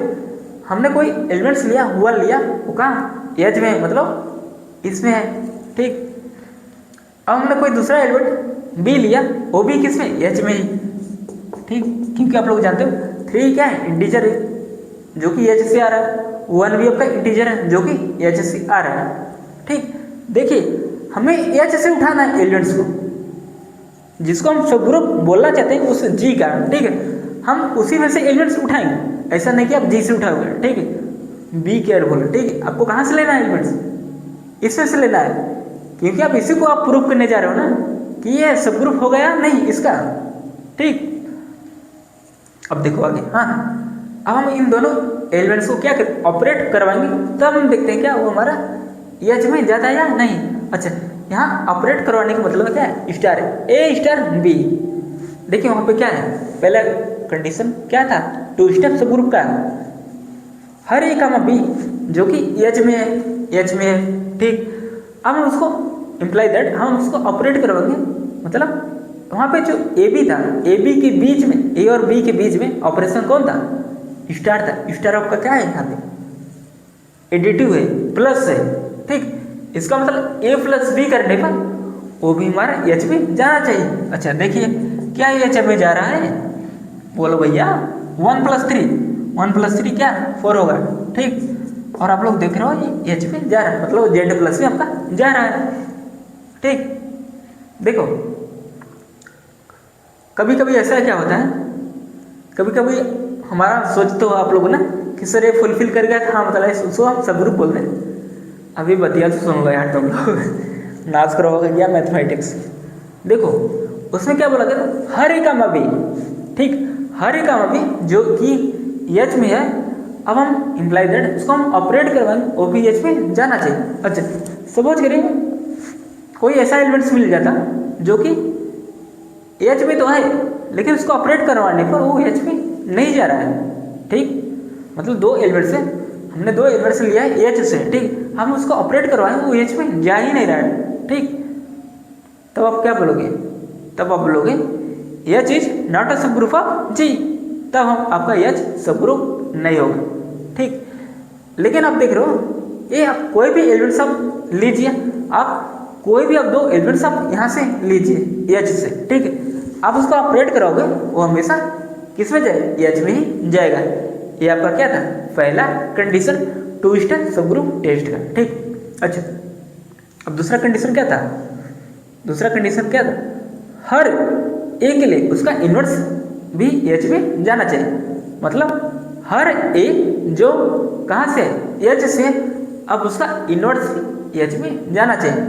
हमने कोई एलिमेंट्स लिया 1 लिया, वो कहाँ एच में मतलब इसमें है, ठीक, अब हमने कोई दूसरा एलिमेंट बी लिया वो भी किस में एच में ही, ठीक, क्योंकि आप लोग जानते हो 3 क्या है इंटीजर है जो कि एच से आ रहा है, 1 भी आपका इंटीजर है जो कि एच से आ रहा है, ठीक। देखिए हमें एच से उठाना है एलिमेंट्स को, जिसको हम सब ग्रुप बोलना चाहते हैं उस जी का, ठीक है, हम उसी में से एलिमेंट्स उठाएंगे, ऐसा नहीं कि आप जी से उठाओगे, ठीक है, बी केयरफुल, ठीक है, आपको कहाँ से लेना है एलिमेंट्स, इसमें से लेना है, क्योंकि आप इसी को आप प्रूव करने जा रहे हो ना कि ये सब ग्रुप हो गया नहीं इसका, ठीक। अब देखो आगे, हाँ अब हम इन दोनों एलिमेंट्स को क्या ऑपरेट करवाएंगे, तब हम देखते हैं क्या वो हमारा एच में जाता है या नहीं। अच्छा यहाँ ऑपरेट करवाने का मतलब क्या है, स्टार है, ए स्टार बी, देखिए वहाँ पे क्या है, पहला कंडीशन क्या था 2 स्टेप सब ग्रुप का, हर ए कामा बी जो कि एच में है, एच में है, ठीक। अब हम उसको इम्प्लाई दैट हम उसको ऑपरेट करवाएंगे, मतलब वहाँ पे जो ए बी था, ए बी के बीच में, ए और बी के बीच में ऑपरेशन कौन था, स्टार था, स्टार आपका क्या है यहाँ पे एडिटिव है, प्लस है, ठीक, इसका मतलब ए प्लस बी करने पर वो भी हमारा एच में जाना चाहिए। अच्छा देखिए क्या एच में जा रहा है, बोलो भैया 1 + 3, 1 + 3 क्या 4 होगा, ठीक, और आप लोग देख रहे हो ये एच में जा रहा है, मतलब जेड प्लस में आपका जा रहा है, ठीक। देखो कभी कभी ऐसा क्या होता है, कभी कभी हमारा सोचते हो आप लोग ना कि सर ये फुलफिल कर गया, हाँ मतलब उसको हम सब ग्रुप बोलते हैं। अभी बतिया तो सुन लो यार तुम लोग नाच करोगे क्या मैथमेटिक्स। देखो उसमें क्या बोला गया, हर एक कामा बी, ठीक, हर एक कामा बी जो कि एच में है, अब हम इम्प्लाई दैट उसको हम ऑपरेट करवाएंगे वो भी एच में जाना चाहिए। अच्छा सपोज करिए कोई ऐसा एलिमेंट्स मिल जाता जो कि एच में तो है लेकिन उसको ऑपरेट करवाने पर वो एच में नहीं जा रहा है, ठीक, मतलब 2 एलिमेंट्स है, हमने 2 एलिमेंट्स लिया है एच से, ठीक, हम उसको ऑपरेट करवाएं वो एच में जा ही नहीं रहा है, ठीक। तब आप क्या बोलोगे, तब आप बोलोगे H is not a subgroup of जी, तब हम आपका एच सब ग्रुप नहीं होगा। ठीक। लेकिन आप देख रहे हो ये आप कोई भी एलिमेंट्स आप लीजिए, आप कोई भी आप दो एलिमेंट्स आप यहाँ से लीजिए एच से, ठीक है, आप उसको ऑपरेट कराओगे वो हमेशा किस में जाएगा, एच में ही जाएगा। ये आपका क्या था, पहला कंडीशन टू स्टेप सब ग्रुप टेस्ट का, ठीक। अच्छा, अब दूसरा कंडीशन क्या था, दूसरा कंडीशन क्या था, हर ए के लिए उसका इनवर्स भी एच में जाना चाहिए। मतलब हर ए जो कहाँ से एच से, अब उसका इनवर्स भी एच में जाना चाहिए।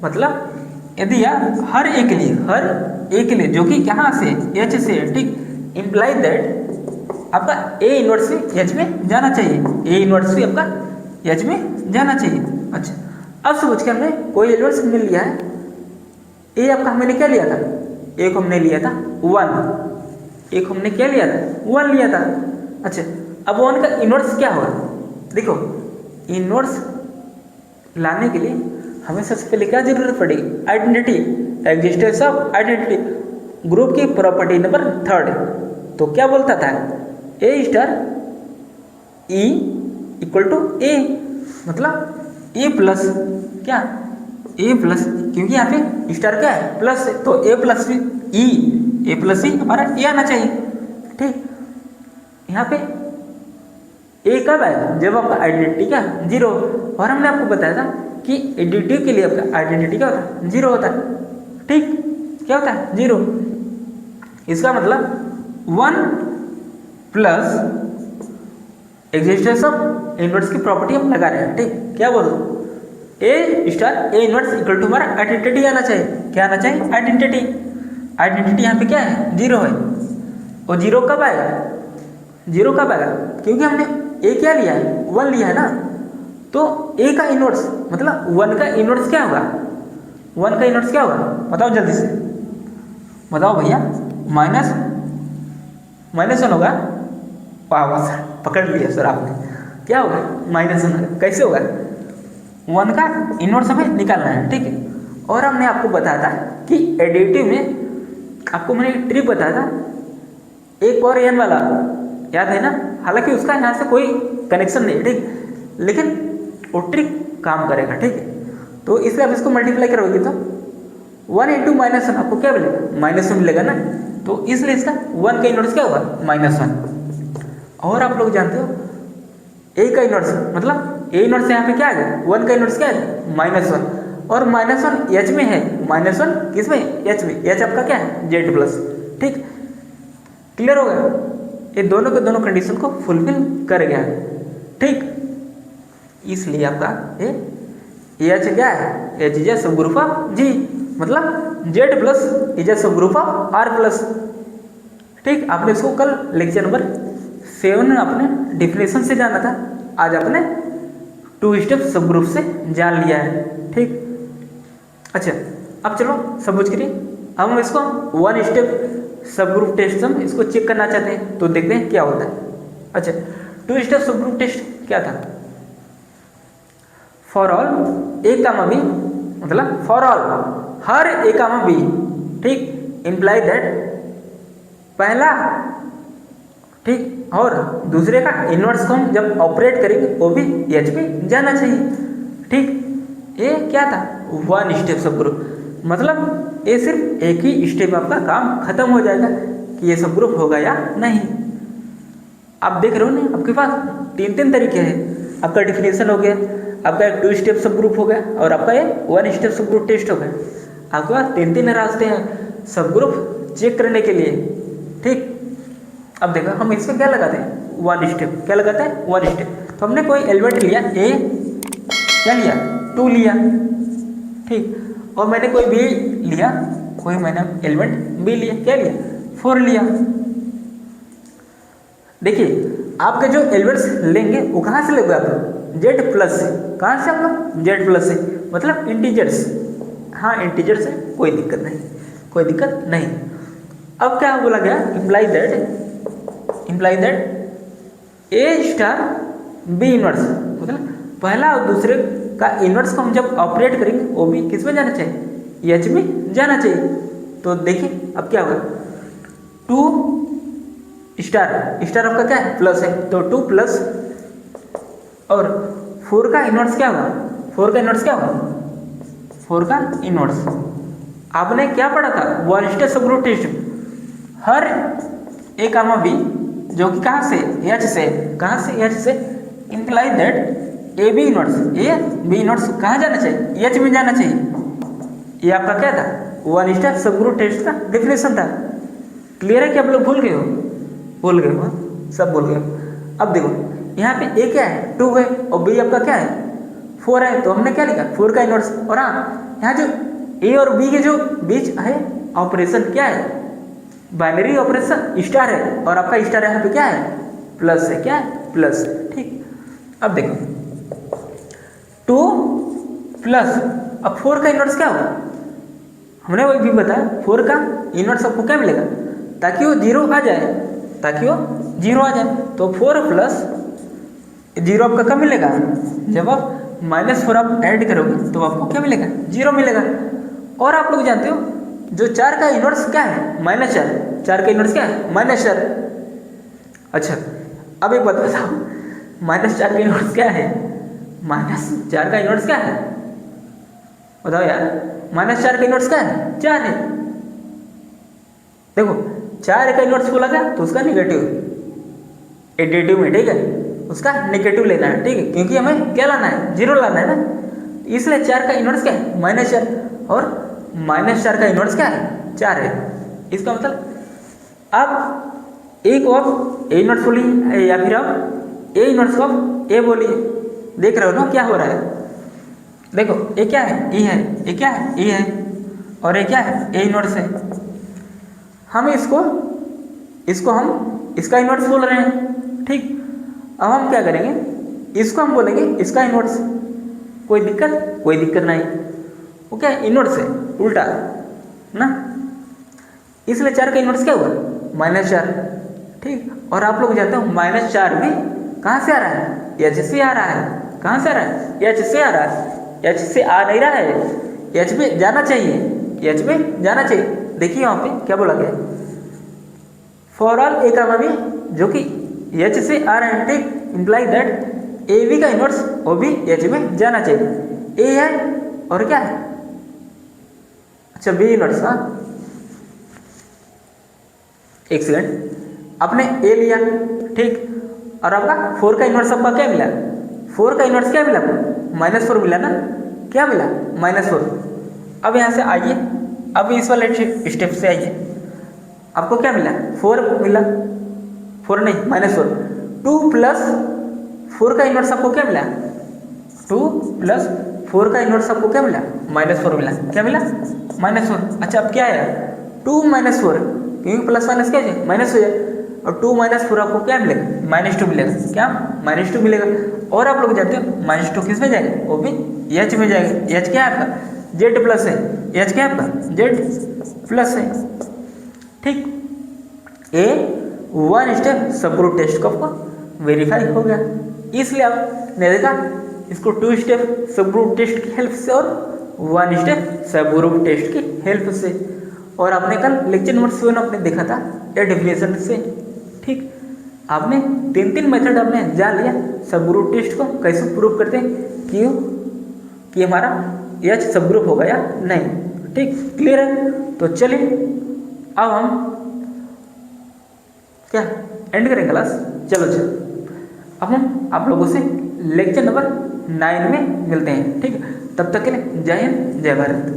मतलब यदि हर ए के लिए, हर ए के लिए जो कि कहाँ से एच से, ठीक, इम्प्लाई दैट आपका ए इनवर्स भी एच में जाना चाहिए, ए इनवर्स भी आपका एच में जाना चाहिए। अच्छा, अब समझ के हमने कोई इनवर्स मिल लिया है, ए आपका हमने क्या लिया था, एक हमने लिया था 1, एक हमने क्या लिया था 1 लिया था। अच्छा, अब 1 का इनवर्स क्या होगा, देखो इनवर्स लाने के लिए हमें सबसे पहले क्या जरूरत पड़ेगी, identity, existence of identity, group की प्रॉपर्टी नंबर 3। तो क्या बोलता था, ए स्टार ई इक्वल टू ए, मतलब ए प्लस क्या, ए प्लस, क्योंकि यहाँ पे स्टार क्या है प्लस है, तो ए प्लस ई, ए प्लस ई हमारा ए आना चाहिए, ठीक। यहाँ पे ए कब आएगा, जब आपका आइडेंटिटी क्या 0, और हमने आपको बताया था कि एडिटिव के लिए आपका आइडेंटिटी क्या होता है 0 होता है, ठीक, क्या होता है 0। इसका मतलब 1 प्लस एग्जिस्टेंस ऑफ इनवर्स की प्रॉपर्टी हम लगा रहे हैं, ठीक। क्या बोलो, A star A inverse equal to हमारा आइडेंटिटी आना चाहिए, क्या आना चाहिए, आइडेंटिटी। आइडेंटिटी यहाँ पे क्या है 0 है, और 0 कब आएगा, 0 कब आएगा, क्योंकि हमने ए क्या लिया है 1 लिया है ना, तो ए का इनवर्स मतलब 1 का इनवर्स क्या होगा, 1 का इनवर्स क्या होगा, बताओ जल्दी से बताओ भैया, -1 होगा। वाह सर, पकड़ लिया सर आपने, क्या होगा -1, कैसे होगा, 1 का इनवर्स हमें निकालना है, ठीक है। और हमने आपको बताया था कि एडिटिव में आपको मैंने एक ट्रिक बताया था, एक पावर n वाला, याद है ना, हालांकि उसका यहाँ से कोई कनेक्शन नहीं है, ठीक, लेकिन वो ट्रिक काम करेगा, ठीक है। तो इसलिए आप इसको मल्टीप्लाई करोगे तो 1 × -1 आपको क्या मिलेगा, -1 मिलेगा ना, तो इसलिए इसका 1 का इनवर्स क्या होगा -1। और आप लोग जानते हो ए का इनवर्स मतलब ए इनवर्स यहाँ पे क्या आ गया, 1 का इनवर्स क्या है -1, और -1 एच में है, -1 किस में, एच में, एच आपका क्या है Z+, ठीक। क्लियर हो गया, ये दोनों के दोनों कंडीशन को फुलफिल कर गया, ठीक। इसलिए आपका ये एच क्या है, एच इज ए सब ग्रुप ऑफ जी, मतलब Z+ इज ए सब ग्रुप ऑफ R+, ठीक। आपने इसको कल लेक्चर नंबर 7 में आपने डिफिनेशन से जाना था, आज आपने 2 स्टेप सब ग्रुप से जान लिया है, ठीक। अच्छा, अब चलो समझ करिए, अब हम इसको 1 स्टेप सब ग्रुप टेस्ट हम इसको चेक करना चाहते हैं, तो देखते हैं क्या होता है। अच्छा, 2 स्टेप सब ग्रुप टेस्ट क्या था, for all A comma B, मतलब फॉर ऑल हर ए कामा बी, ठीक, इम्प्लाई दैट पहला, ठीक, और दूसरे का इनवर्स को हम जब ऑपरेट करेंगे वो भी एच पे जाना चाहिए, ठीक। ये क्या था 1 स्टेप सब ग्रुप, मतलब ये सिर्फ एक ही स्टेप आपका काम खत्म हो जाएगा कि ये सब ग्रुप होगा या नहीं। आप देख रहे हो ना, आपके पास 3 तरीके हैं, आपका डिफिनेशन हो गया, आपका एक 2 स्टेप सब ग्रुप हो गया, और आपका ये 1 स्टेप सब ग्रुप टेस्ट हो गया। आपके पास 3 रास्ते हैं सब ग्रुप चेक करने के लिए, ठीक। अब देखो हम इसमें क्या लगाते हैं 1 स्टेप, क्या लगाते हैं 1 स्टेप। तो हमने कोई एलिमेंट लिया ए, क्या लिया 2 लिया, ठीक, और मैंने कोई बी लिया, कोई मैंने एलिमेंट बी लिया, क्या लिया 4 लिया। देखिए आपके जो एलिमेंट्स लेंगे वो कहाँ से लेंगे आप, Z+ से, कहाँ से आप लोग Z+ से, मतलब इंटीजर्स, हाँ इंटीजर्स है, कोई दिक्कत नहीं, कोई दिक्कत नहीं। अब क्या बोला गया, imply that A star B inverse, मतलब पहला और दूसरे का इनवर्स को हम जब ऑपरेट करेंगे वो भी किस में जाना चाहिए, एच में जाना चाहिए। तो देखिए अब क्या होगा, 2 स्टार, स्टार आपका क्या है प्लस है, तो 2 + और 4 का इनवर्स क्या होगा, 4 का इनवर्स क्या होगा, 4 का इनवर्स आपने क्या पढ़ा था, one step subgroup test, her A comma B जो कि कहाँ से, एच से, कहाँ से, एच से, imply that A B inverse, A B inverse कहाँ जाना चाहिए, एच में जाना चाहिए। ये आपका क्या था, वन स्टेप सबग्रुप टेस्ट का डेफिनेशन था। क्लियर है कि आप लोग भूल गए हो, भूल गए हो, सब भूल गए हो। अब देखो यहाँ पे ए क्या है, 2 है, और बी आपका क्या है, 4 है, तो हमने क्या लिखा, 4 का इनवर्स। और हाँ, यहाँ जो ए और बी के जो बीच है ऑपरेशन क्या है, बाइनरी ऑपरेशन स्टार है, और आपका स्टार यहाँ पे क्या है, प्लस है, क्या है, प्लस। ठीक, अब देखो 2 प्लस, अब 4 का इनवर्स क्या होगा, हमने वही भी बताया 4 का इनवर्स आपको क्या मिलेगा, ताकि वो 0 आ जाए, ताकि वो 0 आ जाए। तो 4 प्लस 0 आपका कब मिलेगा, जब आप -4 आप ऐड करोगे तो आपको क्या मिलेगा, 0 मिलेगा। और आप लोग जानते हो जो 4 का इनवर्स क्या है, -4, 4 का इनवर्स क्या है, -4। अच्छा, अब एक बात बताओ, -4 का इनवर्स क्या है, -4 का इनवर्स क्या है, बताओ यार, -4 का इनवर्स क्या है, 4 है। देखो 4 का इनवर्स बोला गया तो उसका नेगेटिव, एडिटिव में, ठीक है, उसका नेगेटिव लेना है, ठीक है, क्योंकि हमें क्या लाना है, 0 लाना है ना, इसलिए 4 का इनवर्स क्या है, -4, और -4 का इनवर्स क्या है, 4 है। इसका मतलब आप ए को आप ए इनवर्स बोलिए, या फिर आप ए इनवर्स को आप ए बोलिए। देख रहे हो ना क्या हो रहा है, देखो ए क्या है, ई है, ए क्या है, ई है, और ए क्या है, ए इनवर्स है। हम इसको हम इसका इनवर्स बोल रहे हैं, ठीक। अब हम क्या करेंगे, इसको हम बोलेंगे इसका इनवर्स, कोई दिक्कत, कोई दिक्कत नहीं, वो क्या है, इनवर्स है, उल्टा ना, इसलिए 4 का इनवर्स क्या हुआ, -4, ठीक। और आप लोग जानते हो -4 भी कहाँ से आ रहा है, एच से आ रहा है, कहाँ से आ रहा है, एच से आ रहा है, एच से आ नहीं रहा है, एच में जाना चाहिए, एच में जाना चाहिए। देखिए यहाँ पे क्या बोला गया, फॉर ऑल ए का बी जो कि एच से आ रहा है, ठीक, इंप्लाई दैट ए बी का इनवर्स वो भी एच में जाना चाहिए। ए है और क्या है, अच्छा बी इनवर्स, हाँ एक सेकेंड, आपने ए लिया, ठीक, और आपका 4 का इनवर्स आपका क्या मिला, 4 का इनवर्स क्या मिला, -4 मिला ना, क्या मिला, -4। अब यहाँ से आइए, अब इस वाले स्टेप से आइए, आपको क्या मिला, 4 मिला, 4 नहीं -4, 2 प्लस 4 का इनवर्स आपको क्या मिला, 2 प्लस 4 का इनवर्स आपको क्या मिला, -4 मिला, क्या मिला, -4। अच्छा अब क्या है, 2 - 4, क्योंकि प्लस माइनस क्या है, माइनस हो जाए, और 2 - 4 आपको क्या मिलेगा, -2 मिलेगा, क्या, -2 मिलेगा। और आप लोग जानते हो -2 किस में जाएगा, वो भी एच में जाएगा। एच क्या है आपका, जेड प्लस है, एच क्या है आपका, जेड प्लस है, ठीक। ए 1 स्टेप सबग्रुप टेस्ट को आपको वेरीफाई हो गया, इसलिए आपने देखा इसको 2 स्टेप सबग्रुप टेस्ट की हेल्प से और 1 स्टेप सबग्रुप टेस्ट की हेल्प से। और आपने कल लेक्चर नंबर 7 आपने देखा था ए डेफिनेशन से, ठीक। आपने 3 मेथड आपने जान लिया सबग्रुप टेस्ट को कैसे प्रूव करते हैं, क्यों कि हमारा एच सबग्रुप होगा या नहीं, ठीक, क्लियर है। तो चलिए अब हम क्या एंड करें क्लास, चलो अब हम आप लोगों से लेक्चर नंबर 9 में मिलते हैं, ठीक। तब तक के लिए जय हिंद, जय भारत।